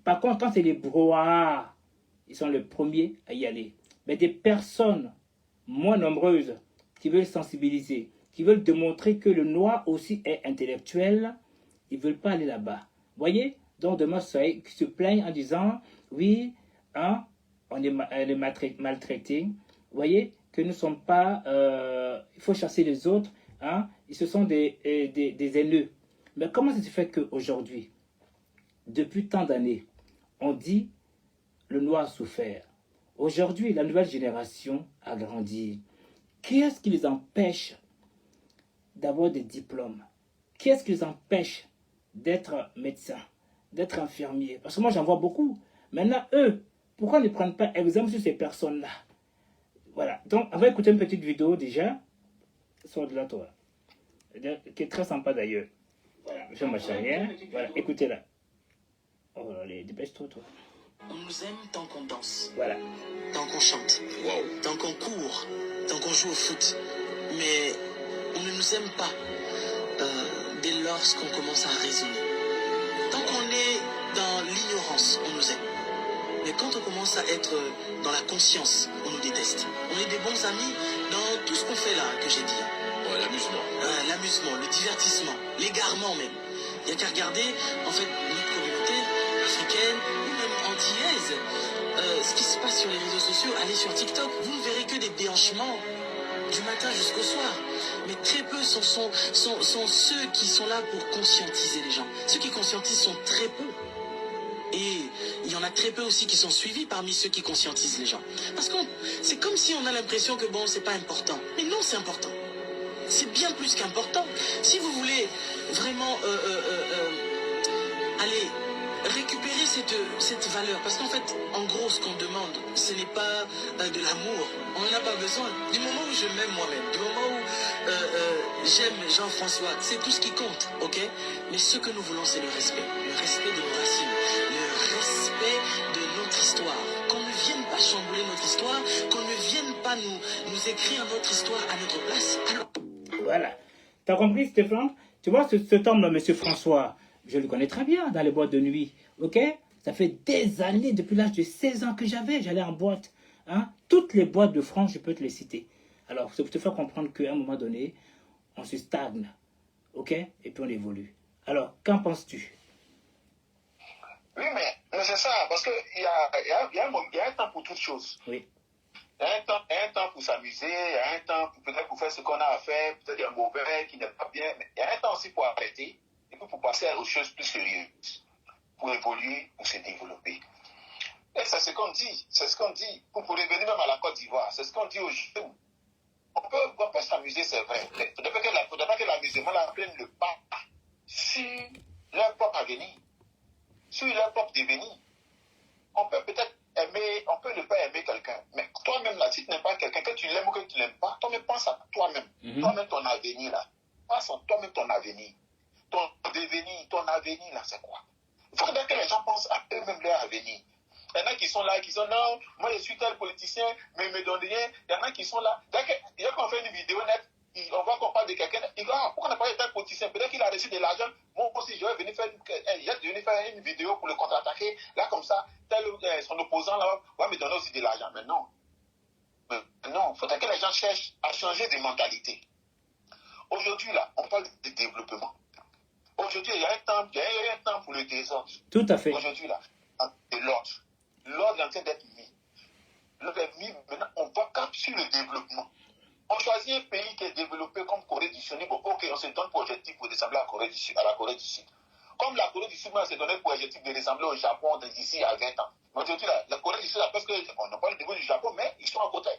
Par contre, quand c'est les brouhaha, ils sont les premiers à y aller. Mais des personnes moins nombreuses qui veulent sensibiliser, qui veulent démontrer que le noir aussi est intellectuel, ils ne veulent pas aller là-bas. Vous voyez? Donc demain, qui se plaignent en disant, oui, hein, on est maltraité. Vous voyez que nous ne sommes pas... il faut chasser les autres. Hein, ce sont des haineux. Mais comment ça se fait qu'aujourd'hui, depuis tant d'années, on dit le noir a souffert. Aujourd'hui, la nouvelle génération a grandi. Qui est-ce qui les empêche d'avoir des diplômes? Qui est-ce qui les empêche d'être médecin, d'être infirmier? Parce que moi, j'en vois beaucoup. Maintenant, eux, pourquoi ne prennent pas exemple sur ces personnes-là? Voilà. Donc, on va écouter une petite vidéo déjà. Sur de la toi. Qui est très sympa d'ailleurs. Voilà. Je ne m'achète rien. Voilà, écoutez-la. Oh, allez, dépêche-toi, toi. On nous aime tant qu'on danse, voilà, tant qu'on chante, tant qu'on court, tant qu'on joue au foot. Mais on ne nous aime pas dès lors qu'on commence à raisonner. Tant qu'on est dans l'ignorance, on nous aime. Mais quand on commence à être dans la conscience, on nous déteste. On est des bons amis dans tout ce qu'on fait là, que j'ai dit. Ouais, l'amusement. L'amusement, le divertissement, l'égarement même. Il n'y a qu'à regarder, en fait, notre communauté africaine, ou même antillaise, ce qui se passe sur les réseaux sociaux. Allez sur TikTok, vous ne verrez que des déhanchements du matin jusqu'au soir. Mais très peu sont ceux qui sont là pour conscientiser les gens. Ceux qui conscientisent sont très peu. Et il y en a très peu aussi qui sont suivis parmi ceux qui conscientisent les gens. Parce que c'est comme si on a l'impression que bon, c'est pas important. Mais non, c'est important. C'est bien plus qu'important. Si vous voulez vraiment aller récupérer cette valeur, parce qu'en fait, en gros, ce qu'on demande, ce n'est pas de l'amour. On n'en a pas besoin. Du moment où je m'aime moi-même, du moment où j'aime Jean-François, c'est tout ce qui compte, ok? Mais ce que nous voulons, c'est le respect de nos racines, le respect de notre histoire. Qu'on ne vienne pas chambouler notre histoire, qu'on ne vienne pas nous écrire notre histoire à notre place. Alors... Voilà. T'as compris, Stéphane? Tu vois, cet homme, M. François, je le connais très bien dans les boîtes de nuit, ok? Ça fait des années, depuis l'âge de 16 ans que j'allais en boîte. Hein? Toutes les boîtes de France, je peux te les citer. Alors, c'est pour te faire comprendre qu'à un moment donné, on se stagne, ok? Et puis on évolue. Alors, qu'en penses-tu? Oui, mais c'est ça, parce qu'il y a un temps pour toutes choses. Oui. Il y a un temps pour s'amuser, il y a un temps peut-être pour faire ce qu'on a à faire, peut-être il y a un mauvais qui n'est pas bien, mais il y a un temps aussi pour arrêter et puis pour passer aux choses plus sérieuses, pour évoluer, pour se développer. Et c'est ce qu'on dit, pour revenir même à la Côte d'Ivoire, c'est ce qu'on dit aux jeunes. On peut s'amuser, c'est vrai. Il faudrait pas que l'amusement prenne le pas sur leur propre avenir, sur leur propre devenir. On peut peut-être aimer, on peut ne pas aimer quelqu'un, mais toi-même là, si tu n'aimes pas quelqu'un, que tu l'aimes ou que tu ne l'aimes pas, toi-même pense à toi-même, toi-même ton avenir là, pense à toi-même ton avenir, ton devenir, ton avenir là, c'est quoi? Il faudrait que les gens pensent à eux-mêmes leur avenir. Il y en a qui sont là, qui sont non, moi je suis tel politicien, mais il me donne rien. Il y en a qui sont là. Il y a qu'on fait une vidéo net, on voit qu'on parle de quelqu'un, il dit pourquoi on n'a pas été un politicien? Peut-être qu'il a reçu de l'argent. Moi aussi, je vais venir faire une vidéo pour le contre-attaquer. Là, comme ça, son opposant là va me donner aussi de l'argent. Mais non. Non, il faudrait que les gens cherchent à changer de mentalité. Aujourd'hui, là, on parle de développement. Aujourd'hui, il y a un temps pour le désordre. Tout à fait. Aujourd'hui, là, de l'ordre. L'ordre est en train d'être mis. L'ordre est mis, maintenant, on va cap sur le développement. On choisit un pays qui est développé comme Corée du Sud. Bon, ok, on se donne pour objectif pour ressembler à la Corée du Sud. Comme la Corée du Sud, on s'est donné pour objectif de ressembler au Japon d'ici à 20 ans. Mais aujourd'hui, la Corée du Sud, parce qu'on n'a pas le niveau du Japon, mais ils sont à côté.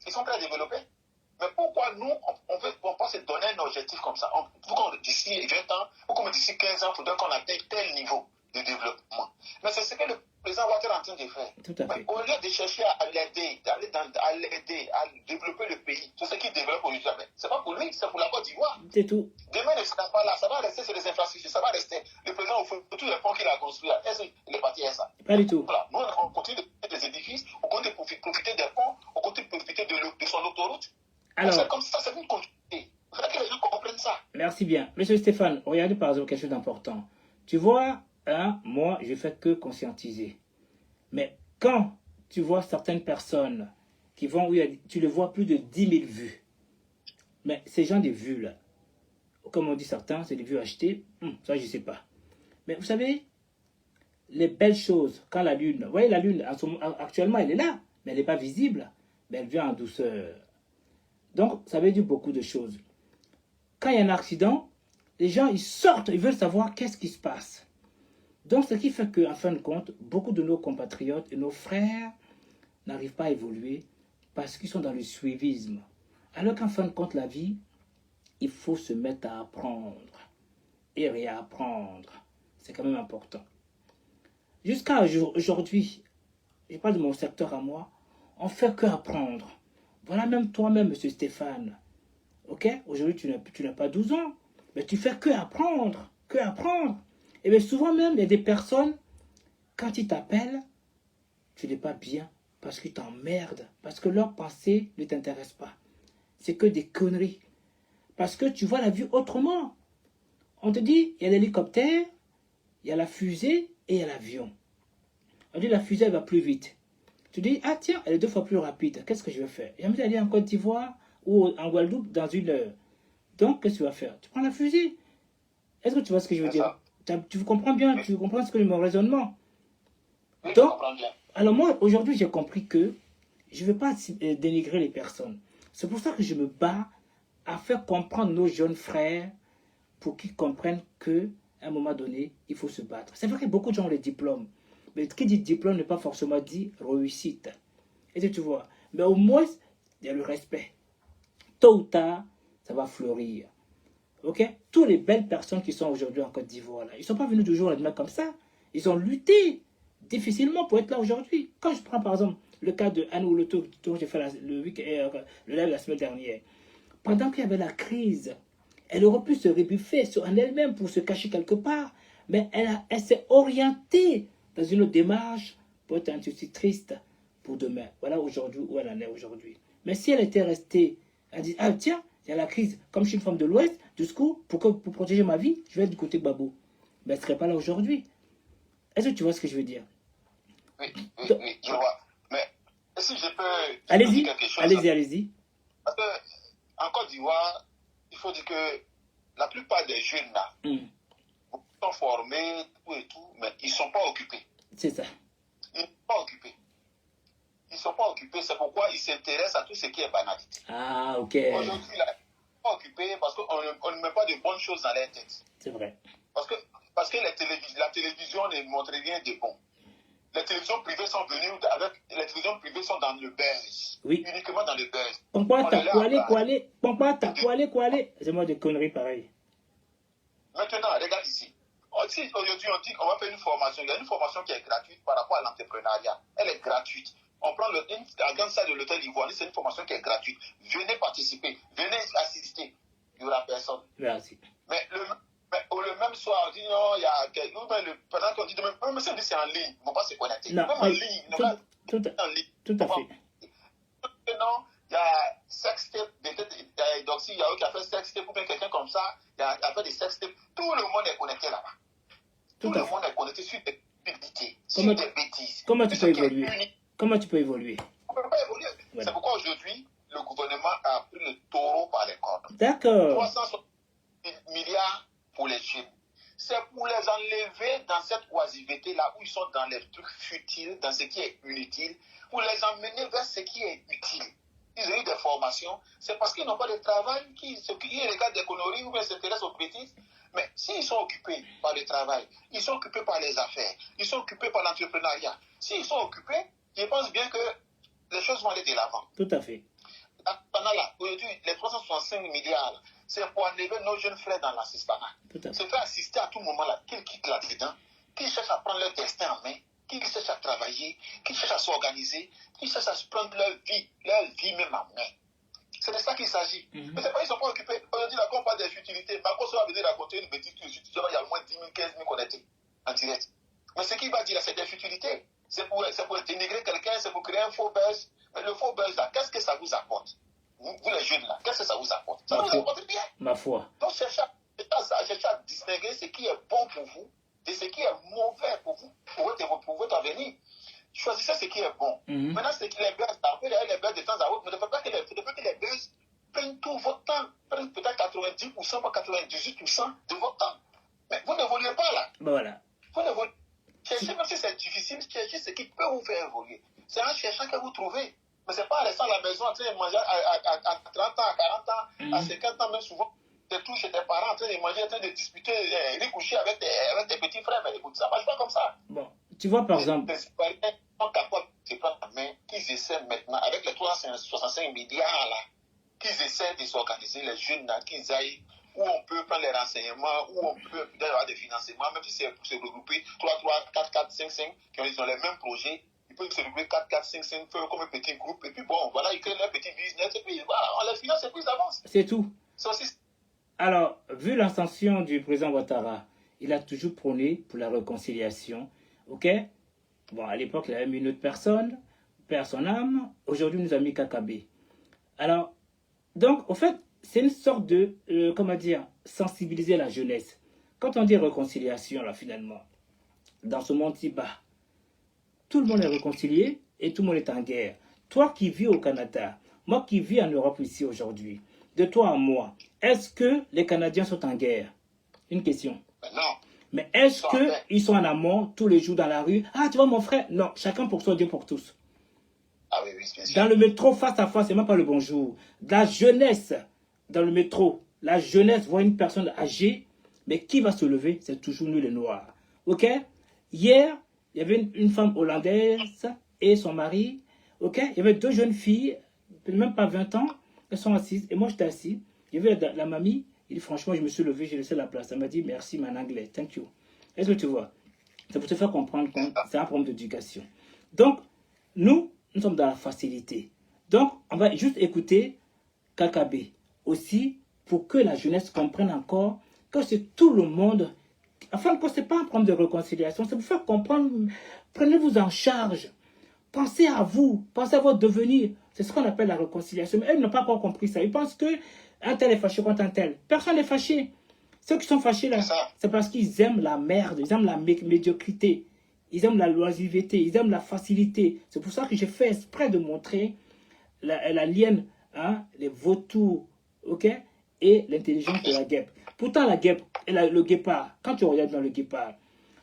Ils sont très développés. Mais pourquoi nous, on peut se donner un objectif comme ça? Pourquoi d'ici 20 ans, ou comme d'ici 15 ans, il faudrait qu'on atteigne tel niveau de développement? Mais c'est ce que le président Ouattara est en train de faire. Tout à fait. Au lieu de chercher à l'aider, à l'aider, à développer le pays, tout ce qu'il développe aujourd'hui, c'est pas pour lui, c'est pour la Côte d'Ivoire. C'est tout. Demain, il ne sera pas là, ça va rester sur les infrastructures, ça va rester. Le président, tous les ponts qu'il a construits, est-ce qu'il est parti à ça? Pas du tout. Voilà. Nous, on continue de faire des édifices, on continue de profiter des ponts, on continue de profiter de son autoroute. Alors, c'est comme ça, c'est une continuité. Il faudrait que les gens comprennent ça. ça. Merci bien. Monsieur Stéphane, regardez par exemple quelque chose d'important. Tu vois, hein, moi, je ne fais que conscientiser. Mais quand tu vois certaines personnes qui vont, tu les vois plus de 10 000 vues. Mais ces gens des vues là, comme on dit certains, c'est des vues achetées. Ça, je ne sais pas. Mais vous savez, les belles choses, quand la lune, vous voyez la lune, actuellement elle est là, mais elle n'est pas visible, mais elle vient en douceur. Donc, ça veut dire beaucoup de choses. Quand il y a un accident, les gens, ils sortent, ils veulent savoir qu'est-ce qui se passe. Donc, ce qui fait qu'en fin de compte, beaucoup de nos compatriotes et nos frères n'arrivent pas à évoluer parce qu'ils sont dans le suivisme. Alors qu'en fin de compte, la vie, il faut se mettre à apprendre et réapprendre. C'est quand même important. Jusqu'à aujourd'hui, je parle de mon secteur à moi, on ne fait que apprendre. Voilà même toi-même, monsieur Stéphane. Ok? Aujourd'hui, tu n'as pas 12 ans, mais tu fais que apprendre, que apprendre. Et bien souvent même, il y a des personnes, quand ils t'appellent, tu n'es pas bien, parce qu'ils t'emmerdent, parce que leur pensée ne t'intéresse pas. C'est que des conneries. Parce que tu vois la vie autrement. On te dit, il y a l'hélicoptère, il y a la fusée et il y a l'avion. On dit, la fusée elle va plus vite. Tu dis, ah tiens, elle est 2 fois plus rapide. Qu'est-ce que je vais faire? J'aimerais aller en Côte d'Ivoire ou en Guadeloupe dans 1 heure. Donc, qu'est-ce que tu vas faire? Tu prends la fusée. Est-ce que tu vois ce que je veux dire? Tu comprends bien, tu comprends ce que mon raisonnement. Donc, alors moi, aujourd'hui, j'ai compris que je ne veux pas dénigrer les personnes. C'est pour ça que je me bats à faire comprendre nos jeunes frères pour qu'ils comprennent qu'à un moment donné, il faut se battre. C'est vrai que beaucoup de gens ont les diplômes. Mais qui dit diplôme n'est pas forcément dit réussite. Et tu vois, mais au moins, il y a le respect. Tôt ou tard, ça va fleurir. Ok? Toutes les belles personnes qui sont aujourd'hui en Côte d'Ivoire, là, ils ne sont pas venus du jour au lendemain comme ça. Ils ont lutté difficilement pour être là aujourd'hui. Quand je prends par exemple le cas de Anne Ouloto, dont j'ai fait le live la semaine dernière, pendant qu'il y avait la crise, elle aurait pu se rebuffer sur elle-même pour se cacher quelque part, mais elle s'est orientée dans une démarche pour être institutrice pour demain. Voilà aujourd'hui où elle en est aujourd'hui. Mais si elle était restée, elle dit, ah tiens, il y a la crise, comme je suis une femme de l'Ouest, du coup, pour protéger ma vie, je vais être du côté de Babo. Mais elle ne serait pas là aujourd'hui. Est-ce que tu vois ce que je veux dire? Oui, je vois. Mais si je peux allez-y, dire quelque chose. Allez-y. Parce qu'en Côte d'Ivoire, il faut dire que la plupart des jeunes là, sont formés, tout et tout, mais ils ne sont pas occupés. C'est ça. Ils ne sont pas occupés. Ils ne sont pas occupés, c'est pourquoi ils s'intéressent à tout ce qui est banalité. Ah, ok. Aujourd'hui, là, ils ne sont pas occupés parce qu'on ne met pas de bonnes choses dans leur tête. C'est vrai. Parce que la télévision ne montre rien de bon. Les télévisions privées sont venues les télévisions privées sont dans le buzz. Oui. Uniquement dans le buzz. Pourquoi t'as quoi c'est moi des conneries pareilles. Maintenant, regarde ici. Aujourd'hui, on dit qu'on va faire une formation. Il y a une formation qui est gratuite par rapport à l'entrepreneuriat. Elle est gratuite. On prend la grande salle de l'hôtel Ivoire, c'est une formation qui est gratuite. Venez participer, venez assister. Il n'y aura personne. Merci. Mais le même soir, on dit non, il y a pendant qu'on dit demain, mais c'est en ligne, ils ne vont pas se connecter. Non, même en ligne, ils ne vont pas en ligne. Tout à fait. Non, il y a sextape, Doxy, il y a qui a fait sextape, ou bien quelqu'un comme ça, il a fait des sextapes. Tout le monde est connecté là-bas. Tout le monde est connecté sur des publicités, sur des bêtises. Comment tu peux évoluer? Comment tu peux évoluer? On ne peut pas évoluer. Ouais. C'est pourquoi aujourd'hui, le gouvernement a pris le taureau par les cornes. D'accord. 360 milliards pour les jeunes. C'est pour les enlever dans cette oisiveté-là où ils sont dans les trucs futiles, dans ce qui est inutile, pour les emmener vers ce qui est utile. Ils ont eu des formations, c'est parce qu'ils n'ont pas de travail qu'ils regardent des conneries ou bien s'intéressent aux bêtises. Mais s'ils sont occupés par le travail, ils sont occupés par les affaires, ils sont occupés par l'entrepreneuriat, s'ils sont occupés, je pense bien que les choses vont aller de l'avant. Tout à fait. Pendant là, aujourd'hui, les 365 milliards, c'est pour enlever nos jeunes frères dans l'assistanat. Se faire assister à tout moment là, qu'ils quittent là-dedans, qu'ils cherchent à prendre leur destin en main, qu'ils cherchent à travailler, qu'ils cherchent à s'organiser, qu'ils cherchent à se prendre leur vie même en main. C'est de ça qu'il s'agit. Mais c'est pas, ils ne sont pas occupés. Aujourd'hui, là, quand on parle des futilités, Marcos va venir raconter une bêtise qu'il y a au moins 10 000, 15 000 connectés en direct. Mais ce qu'il va dire, c'est des futilités. C'est pour dénigrer quelqu'un, c'est pour créer un faux buzz. Mais le faux buzz, là, qu'est-ce que ça vous apporte? vous les jeunes là, qu'est-ce que ça vous apporte? Ça vous apporte bien. Ma foi. Donc cherchez à distinguer ce qui est bon pour vous de ce qui est mauvais pour vous, pour votre avenir. Choisissez ce qui est bon. Maintenant, ce qui les baisse, après les baisse de temps à autre, mais ne faites pas que les baisse prennent tout votre temps, prennent peut-être 90%, pas 98% de votre temps. Mais vous n'évoluez pas là. Voilà. Vous n'évoluez pas. Cherchez, même si c'est difficile, cherchez ce qui peut vous faire évoluer. C'est en cherchant que vous trouvez. Mais ce n'est pas en restant à la maison en train de manger à 30 ans, à 40 ans, à 50 ans, même souvent. Tu es tout chez tes parents en train de manger, en train de discuter, de coucher avec tes petits frères. Mais écoute, ça ne marche pas comme ça. Bon, tu vois par exemple. Les citoyens sont capables de se prendre la main, qu'ils essaient maintenant, avec les 365 milliards là, qu'ils essaient de s'organiser, les jeunes là, qu'ils aillent où on peut prendre les renseignements, où on peut peut-être avoir des financements, même si c'est pour se regrouper 3, 4, 4, 5, 5, qui ont les mêmes projets. Ils peuvent se regrouper 4, 4, 5, 5, faire comme un petit groupe, et puis bon, voilà, ils créent leur petit business, et puis voilà, on les finance et puis ils avancent. C'est tout. C'est aussi... Alors, vu l'ascension du président Ouattara, il a toujours prôné pour la réconciliation, ok? Bon, à l'époque, il avait mis une autre personne, perd son âme, aujourd'hui, il nous a mis Kakabe. Alors, donc, au fait, c'est une sorte de, comment dire, sensibiliser la jeunesse. Quand on dit réconciliation, là, finalement, dans ce monde si bas, tout le monde est réconcilié et tout le monde est en guerre. Toi qui vis au Canada, moi qui vis en Europe ici aujourd'hui, de toi à moi, est-ce que les Canadiens sont en guerre? Une question. Non. Mais est-ce qu'ils sont en amont tous les jours dans la rue? Ah, tu vois mon frère? Non, chacun pour soi, Dieu pour tous. Ah oui, oui, bien sûr. Dans le métro, face à face, c'est même pas le bonjour. La jeunesse, dans le métro, la jeunesse voit une personne âgée, mais qui va se lever? C'est toujours nous les Noirs. Ok? Hier, il y avait une femme hollandaise et son mari. Ok? Il y avait deux jeunes filles, même pas 20 ans, elles sont assises. Et moi, j'étais assis. Il y avait la mamie. Il dit, franchement, je me suis levé, j'ai laissé la place. Elle m'a dit, merci, mais en anglais. Thank you. Est-ce que tu vois? C'est pour te faire comprendre que c'est un problème d'éducation. Donc, nous sommes dans la facilité. Donc, on va juste écouter Kakabe aussi pour que la jeunesse comprenne encore que c'est tout le monde. Enfin, que ce n'est pas un problème de réconciliation, c'est pour faire comprendre, prenez-vous en charge. Pensez à vous, pensez à votre devenir. C'est ce qu'on appelle la réconciliation. Mais elles n'ont pas encore compris ça. Ils pensent qu'un tel est fâché contre un tel. Personne n'est fâché. Ceux qui sont fâchés là, c'est parce qu'ils aiment la merde, ils aiment la médiocrité, ils aiment la loisiveté, ils aiment la facilité. C'est pour ça que j'ai fait exprès de montrer la lienne, hein, les vautours, ok, et l'intelligence de la guêpe. Pourtant, la guêpe, le guépard, quand tu regardes dans le guépard,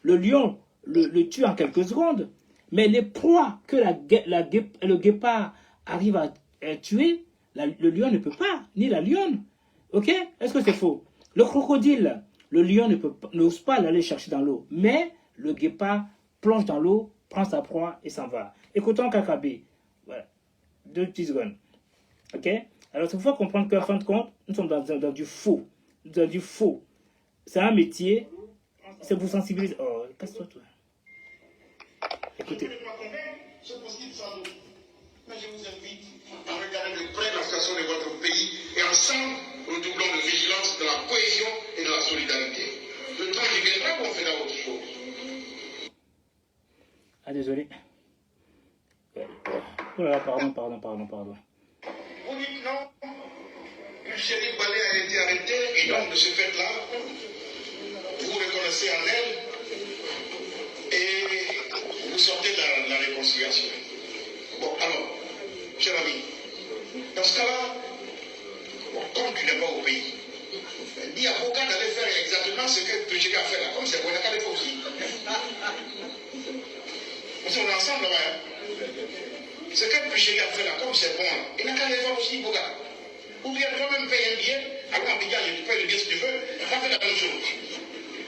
le lion le tue en quelques secondes, mais les proies que le guépard arrive à tuer, le lion ne peut pas, ni la lionne. Ok? Est-ce que c'est faux? Le crocodile, le lion n'ose pas l'aller chercher dans l'eau, mais le guépard plonge dans l'eau, prend sa proie et s'en va. Écoutons Kakabe. Voilà. 2 petites secondes. Ok? Alors, il faut comprendre qu'en fin de compte, nous sommes dans du faux. Dans du faux. C'est un métier, c'est pour sensibiliser. Oh, casse-toi, toi. Écoutez. C'est possible sans doute. Mais je vous invite à regarder de près la situation de votre pays et ensemble, redoublons de vigilance, de la cohésion et de la solidarité. Le temps qui viendra, on fera autre chose. Ah, désolé. Oh là là, pardon. Vous dites non, que Chéri Balé a été arrêté et donc de ce fait-là, vous reconnaissez en elle et vous sortez de la réconciliation. Bon, alors, cher ami, dans ce cas-là, comme tu n'es pas au pays, dis à Boga d'aller faire exactement ce que Toucheka a fait là, comme c'est bon, il n'a qu'à le faire aussi. On est ensemble là-bas. Ce que Toucheka a fait là, comme c'est bon, il n'a qu'à le faire aussi, Boga. Ou bien toi-même paye un billet, alors en Abidjan, tu payes le billet si tu veux, ça fait la même chose.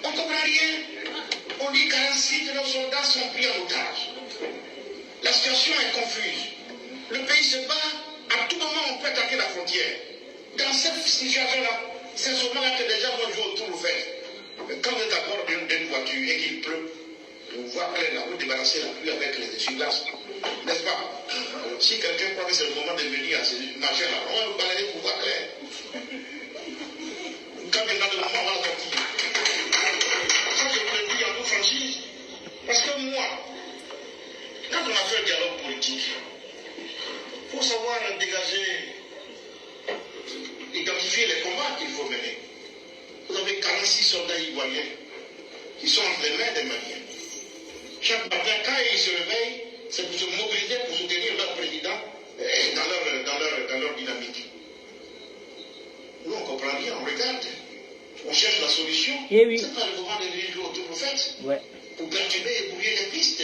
On ne comprend rien. On dit qu'46 de nos soldats sont pris en otage. La situation est confuse. Le pays se bat, à tout moment on peut attaquer la frontière. Dans cette situation-là, c'est seulement là que les gens vont jouer autour, vous faites. Quand vous êtes à bord d'une voiture et qu'il pleut, vous voyez clair là, vous débarrassez la pluie avec les essuie-glaces. N'est-ce pas? Alors, si quelqu'un croit que c'est le moment de venir à ce marché-là, on va vous balayer pour voir clair. Quand il y a le moment, on va la sortir. Ça, je vous le dis en toute franchise. Parce que moi, quand on a fait un dialogue politique, il faut savoir dégager 46 soldats ivoiriens qui sont entre les mains des Maliens. Chaque matin, quand ils se réveillent, c'est pour se mobiliser, pour soutenir leur président dans leur dynamique. Nous, on ne comprend rien, on regarde. On cherche la solution. Oui. C'est pas le moment de venir jouer au tour prophète. Ouais. Pour perturber et brouiller les pistes.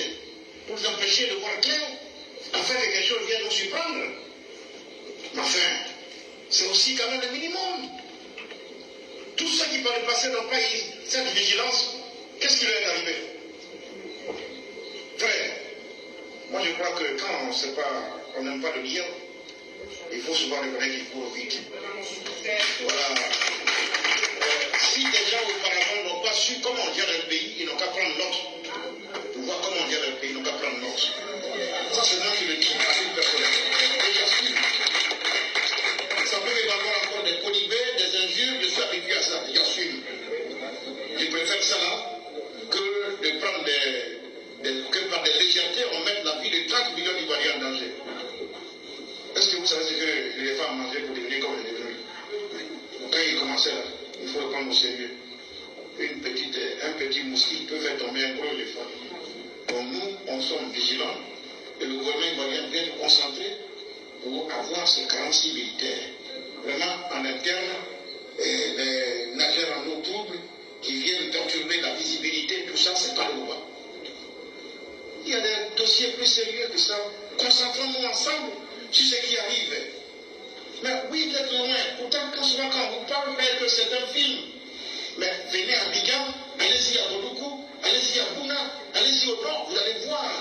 Pour nous empêcher de voir clair. Afin que quelque chose vienne nous surprendre. Mais enfin, c'est aussi quand même le minimum. Tous ceux qui par le passé n'ont pas eu cette vigilance, qu'est-ce qui leur est arrivé? Frère, moi je crois que quand on sait pas, on n'aime pas le bien, il faut souvent reconnaître qu'il court vite. Voilà. Si des gens auparavant n'ont pas su comment on gère le pays, ils n'ont qu'à prendre note. Pour voir comment on gère le pays, ils n'ont qu'à prendre note. Ça c'est moi qui le dis à toute personne. Et j'assume. Ça peut y avoir encore des colibés, des injures, je suis habitué à ça, j'assume. Je préfère ça là que de prendre que par des légèretés on mette la vie de 30 millions d'Ivoiriens en danger. Est-ce que vous savez ce que les femmes mangeaient pour devenir comme les devenus? Quand ils commençaient là, il faut le prendre au sérieux. Un petit mousquet peut faire tomber un gros éléphant. Donc nous, on sommes vigilants et le gouvernement ivoirien vient nous concentrer pour avoir ces 46 militaires. Vraiment en interne, les nageurs en eau trouble qui viennent perturber la visibilité, tout ça, c'est pas le moment. Il y a des dossiers plus sérieux que ça. Concentrons-nous ensemble sur ce qui arrive. Mais oui, vous êtes loin. Pourtant, souvent quand on vous parle, que c'est un film. Mais venez à Bigan, allez-y à Boloukou, allez-y à Bouna, allez-y au nord, vous allez voir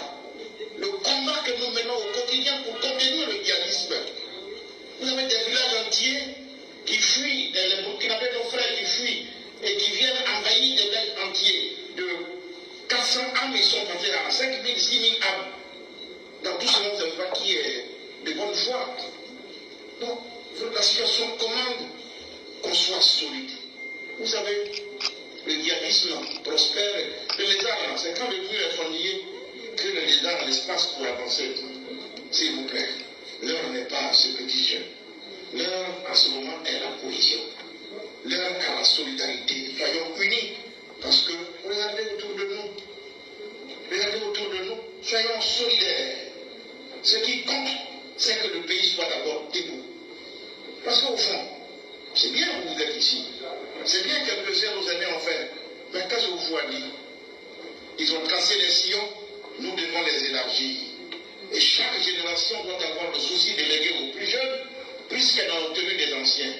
le combat que nous menons au quotidien pour contenir le djihadisme. Vous avez des villages entiers qui fuient, les Burkinabés, nos frères qui fuient et qui viennent envahir des villages entiers. De 400 âmes, ils sont passés à 5 000, 6 000 âmes. Dans tout ce monde, c'est pas qui est de bonne foi. Donc, la situation commande qu'on soit solide. Vous savez, le djihadisme prospère. Le lézard, c'est quand le mur est fendillé que le lézard a l'espace pour avancer. S'il vous plaît, l'heure n'est pas à ce petit jeu. L'heure, en ce moment, est la cohésion. L'heure est la solidarité. Soyons unis. Parce que, regardez autour de nous. Regardez autour de nous. Soyons solidaires. Ce qui compte, c'est que le pays soit d'abord debout. Parce qu'au fond, c'est bien que vous êtes ici. C'est bien quelques-uns nos aînés ont fait. Mais qu'est-ce que vous voyez? Ils ont tracé les sillons, nous devons les élargir. Et chaque génération doit avoir le souci de léguer aux plus jeunes, puisqu'elle a obtenu des anciens.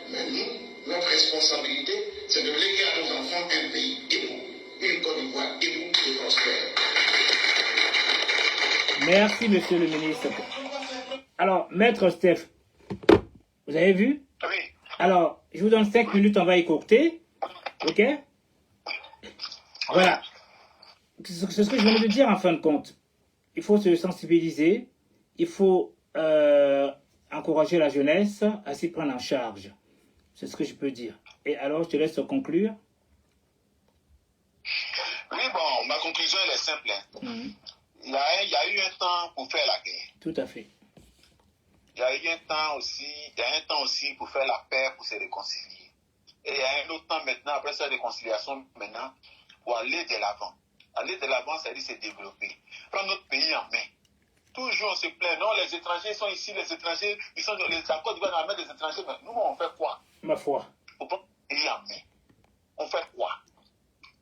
Mais nous, notre responsabilité, c'est de léguer à nos enfants un pays debout. Une Côte d'Ivoire debout et prospère. Merci, monsieur le ministre. Alors, maître Steph, vous avez vu? Oui. Alors, je vous donne 5 minutes, on va écourter. Ok? Voilà. C'est ce que je venais de dire en fin de compte. Il faut se sensibiliser. Il faut encourager la jeunesse à s'y prendre en charge. C'est ce que je peux dire. Et alors, je te laisse conclure. Oui, bon, ma conclusion, elle est simple. Il y a eu un temps pour faire la guerre. Tout à fait. Il y a eu un temps aussi pour faire la paix, pour se réconcilier. Et il y a un autre temps maintenant, après cette réconciliation, maintenant, pour aller de l'avant. Aller de l'avant, c'est-à-dire se développer. Prendre notre pays en main. Toujours on se plaint, non, les étrangers sont ici, les étrangers, ils sont dans les accords de la main des étrangers, mais nous, on fait quoi? Ma foi. Pour prendre le pays en main. On fait quoi?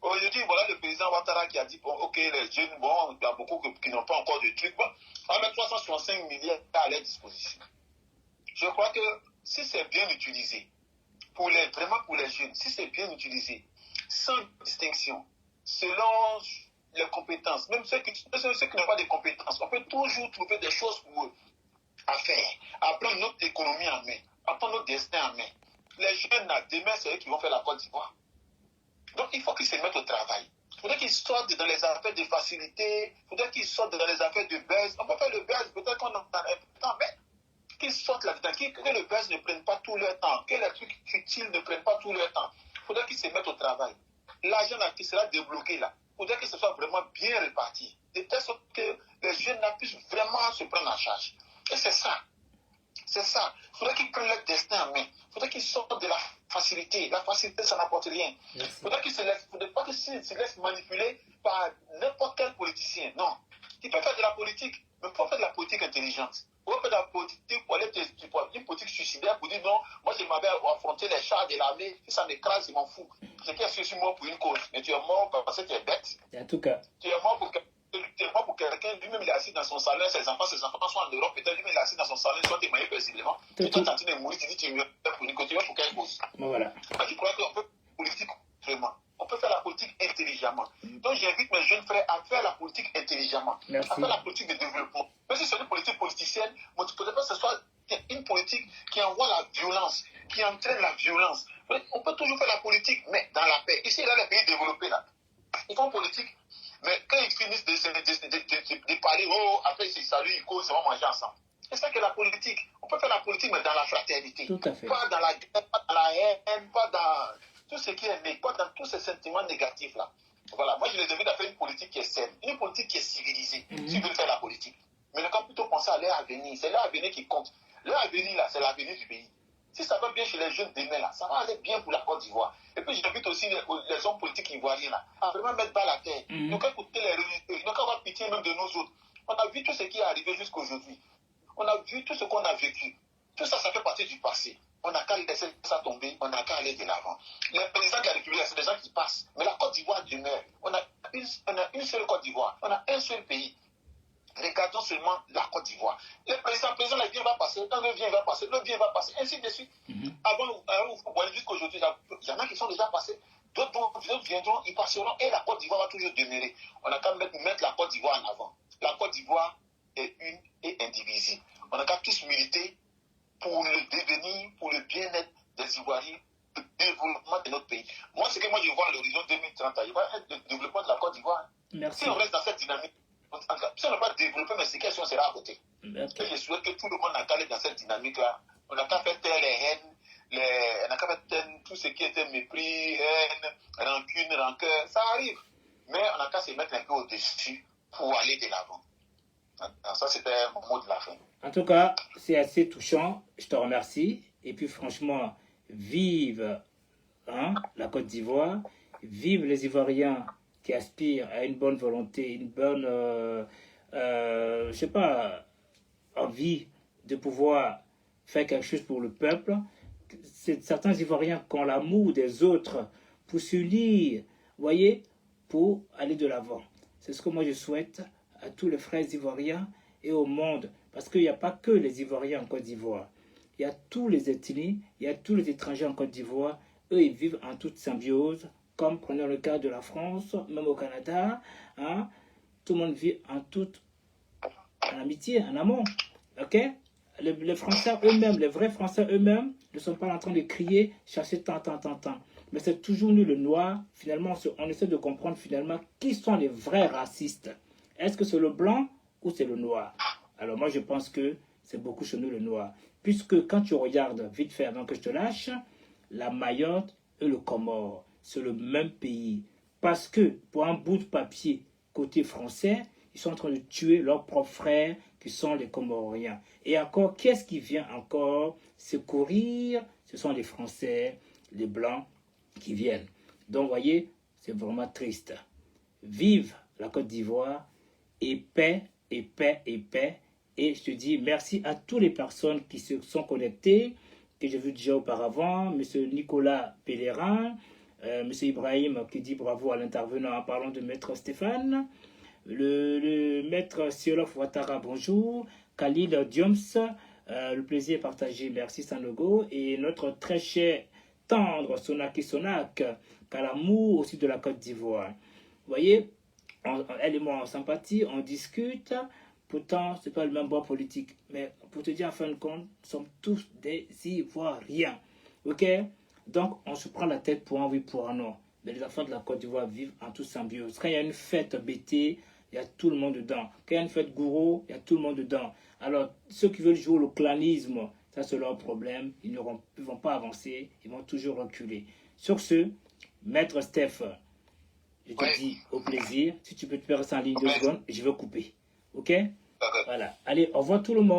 Aujourd'hui, voilà le président Ouattara qui a dit, bon, ok, les jeunes, bon, il y a beaucoup qui n'ont pas encore de trucs, bon, on va mettre 365 milliards à leur disposition. Je crois que si c'est bien utilisé, vraiment pour les jeunes, si c'est bien utilisé, sans distinction, selon les compétences, même ceux qui n'ont pas de compétences, on peut toujours trouver des choses pour eux à faire, à prendre notre économie en main, à prendre notre destin en main. Les jeunes, là, demain, c'est eux qui vont faire la Côte d'Ivoire. Donc, il faut qu'ils se mettent au travail. Il faudrait qu'ils sortent dans les affaires de facilité. Il faudrait qu'ils sortent dans les affaires de buzz. On peut faire le buzz, peut-être qu'on en a un peu de temps, mais qu'ils sortent là-dedans, que le buzz ne prenne pas tout leur temps, que les trucs futiles ne prennent pas tout leur temps. Il faudrait qu'ils se mettent au travail. L'argent qui sera débloqué là, il faudrait que ce soit vraiment bien réparti. De telle sorte que les jeunes puissent vraiment se prendre en charge. Et c'est ça. C'est ça. Il faudrait qu'ils prennent leur destin en main. Il faudrait qu'ils sortent de la facilité. La facilité, ça n'apporte rien. Il ne faudrait pas qu'ils se laissent manipuler par n'importe quel politicien. Non. Tu peux faire de la politique, mais il faut faire de la politique intelligente. Il faut faire de la politique pour aller une politique suicidaire pour dire non, moi je m'avais affronté les chars de l'armée, si ça m'écrase, je m'en fous. C'est que je suis mort pour une cause, mais tu es mort parce que tu es bête. En tout cas. Tu es mort pour quelqu'un, lui-même il est assis dans son salon, ses enfants sont en Europe, peut-être lui-même il est assis dans son salon, soit témoigné paisiblement. Tu es en train de mourir, tu dis tu es mort pour une cause, tu es mort pour quelle cause. Voilà. Je crois qu'on peut politique vraiment. On peut faire la politique intelligemment. Donc j'invite mes jeunes frères à faire la politique intelligemment. Merci. À faire la politique de développement. Même si c'est une politique politicienne, moi je ne voudrais pas que ce soit une politique qui envoie la violence, qui entraîne la violence. On peut toujours faire la politique, mais dans la paix. Ici, il y a les pays développés là. Ils font politique, mais quand ils finissent de parler, oh, après ils se saluent, ils causent, ils vont manger ensemble. C'est ça que la politique. On peut faire la politique, mais dans la fraternité. Tout à fait. Pas dans la guerre, pas dans la haine, pas dans tout ce qui est pas dans tous ces sentiments négatifs là. Voilà, moi je les invite à faire une politique qui est saine, une politique qui est civilisée, si vous veulent faire la politique. Mais on peut plutôt penser à leur avenir, c'est leur avenir qui compte. Leur avenir là, c'est l'avenir du pays. Si ça va bien chez les jeunes demain là, ça va aller bien pour la Côte d'Ivoire. Et puis j'invite aussi les hommes politiques ivoiriens là, à vraiment mettre bas la terre. Ils n'ont qu'à écouter les religieux, ils n'ont qu'à avoir pitié même de nous autres. On a vu tout ce qui est arrivé jusqu'à aujourd'hui. On a vu tout ce qu'on a vécu. Tout ça, ça fait partie du passé. On n'a qu'à laisser ça tomber, on n'a qu'à aller de l'avant. Les présidents de la République, c'est des gens qui passent. Mais la Côte d'Ivoire demeure. On a une seule Côte d'Ivoire. On a un seul pays. Regardons seulement la Côte d'Ivoire. Le président, le bien va passer, le bien va passer, le bien va passer, ainsi de suite. Avant, vous voyez jusqu'à aujourd'hui, il y en a qui sont déjà passés. D'autres viendront, ils passeront, et la Côte d'Ivoire va toujours demeurer. On n'a qu'à mettre la Côte d'Ivoire en avant. La Côte d'Ivoire est une et indivisible. On n'a qu'à tous militer pour le devenir, pour le bien-être des Ivoiriens, le développement de notre pays. Moi, ce que moi je vois à l'horizon 2030, il va être le développement de la Côte d'Ivoire. Si on reste dans cette dynamique, si on n'a pas développé, mais ces questions sera à côté. Et je souhaite que tout le monde n'a qu'à aller dans cette dynamique-là. On n'a qu'à faire taire les haines, on n'a qu'à faire taire tout ce qui était mépris, haine, rancune, rancœur. Ça arrive. Mais on n'a qu'à se mettre un peu au-dessus pour aller de l'avant. Ça, c'était mon mot de la fin. En tout cas, c'est assez touchant. Je te remercie. Et puis, franchement, vive la Côte d'Ivoire. Vive les Ivoiriens qui aspirent à une bonne volonté, une bonne, je sais pas, envie de pouvoir faire quelque chose pour le peuple. C'est certains Ivoiriens qui ont l'amour des autres pour s'unir, voyez, pour aller de l'avant. C'est ce que moi je souhaite à tous les frères ivoiriens et au monde. Parce qu'il n'y a pas que les Ivoiriens en Côte d'Ivoire. Il y a tous les ethnies, il y a tous les étrangers en Côte d'Ivoire. Eux, ils vivent en toute symbiose, comme prenons le cas de la France, même au Canada. Tout le monde vit en amitié, en amour. Ok? Les Français eux-mêmes, les vrais Français eux-mêmes, ne sont pas en train de crier, chercher tant. Mais c'est toujours nous, le noir. Finalement, on essaie de comprendre finalement qui sont les vrais racistes. Est-ce que c'est le blanc ou c'est le noir? Alors moi, je pense que c'est beaucoup chez nous le noir. Puisque quand tu regardes, vite fait avant que je te lâche, la Mayotte et le Comore, c'est le même pays. Parce que pour un bout de papier côté français, ils sont en train de tuer leurs propres frères qui sont les Comoriens. Et encore, qu'est-ce qui vient encore secourir? Ce sont les Français, les Blancs qui viennent. Donc, vous voyez, c'est vraiment triste. Vive la Côte d'Ivoire et paix, et paix, et paix. Et je te dis merci à toutes les personnes qui se sont connectées, que j'ai vu déjà auparavant, M. Nicolas Pellerin, M. Ibrahim qui dit bravo à l'intervenant en parlant de Maître Stéphane, le Maître Siolof Ouattara, bonjour, Khalil Dioms, le plaisir est partagé, merci Sanogo, et notre très cher tendre Sonaki Sonak, Kalamou aussi de la Côte d'Ivoire. Vous voyez, elle et moi en sympathie, on discute. Pourtant, ce n'est pas le même bord politique. Mais pour te dire, en fin de compte, nous sommes tous des Ivoiriens. Ok? Donc, on se prend la tête pour un oui, pour un non. Mais les enfants de la Côte d'Ivoire vivent en toute symbiose. Quand il y a une fête BT, il y a tout le monde dedans. Quand il y a une fête gourou, il y a tout le monde dedans. Alors, ceux qui veulent jouer au clanisme, ça c'est leur problème. Ils ne vont pas avancer. Ils vont toujours reculer. Sur ce, Maître Steph, je te dis au plaisir. Si tu peux te faire ça en ligne 2 secondes, je vais couper. Ok? Voilà. Allez, au revoir tout le monde.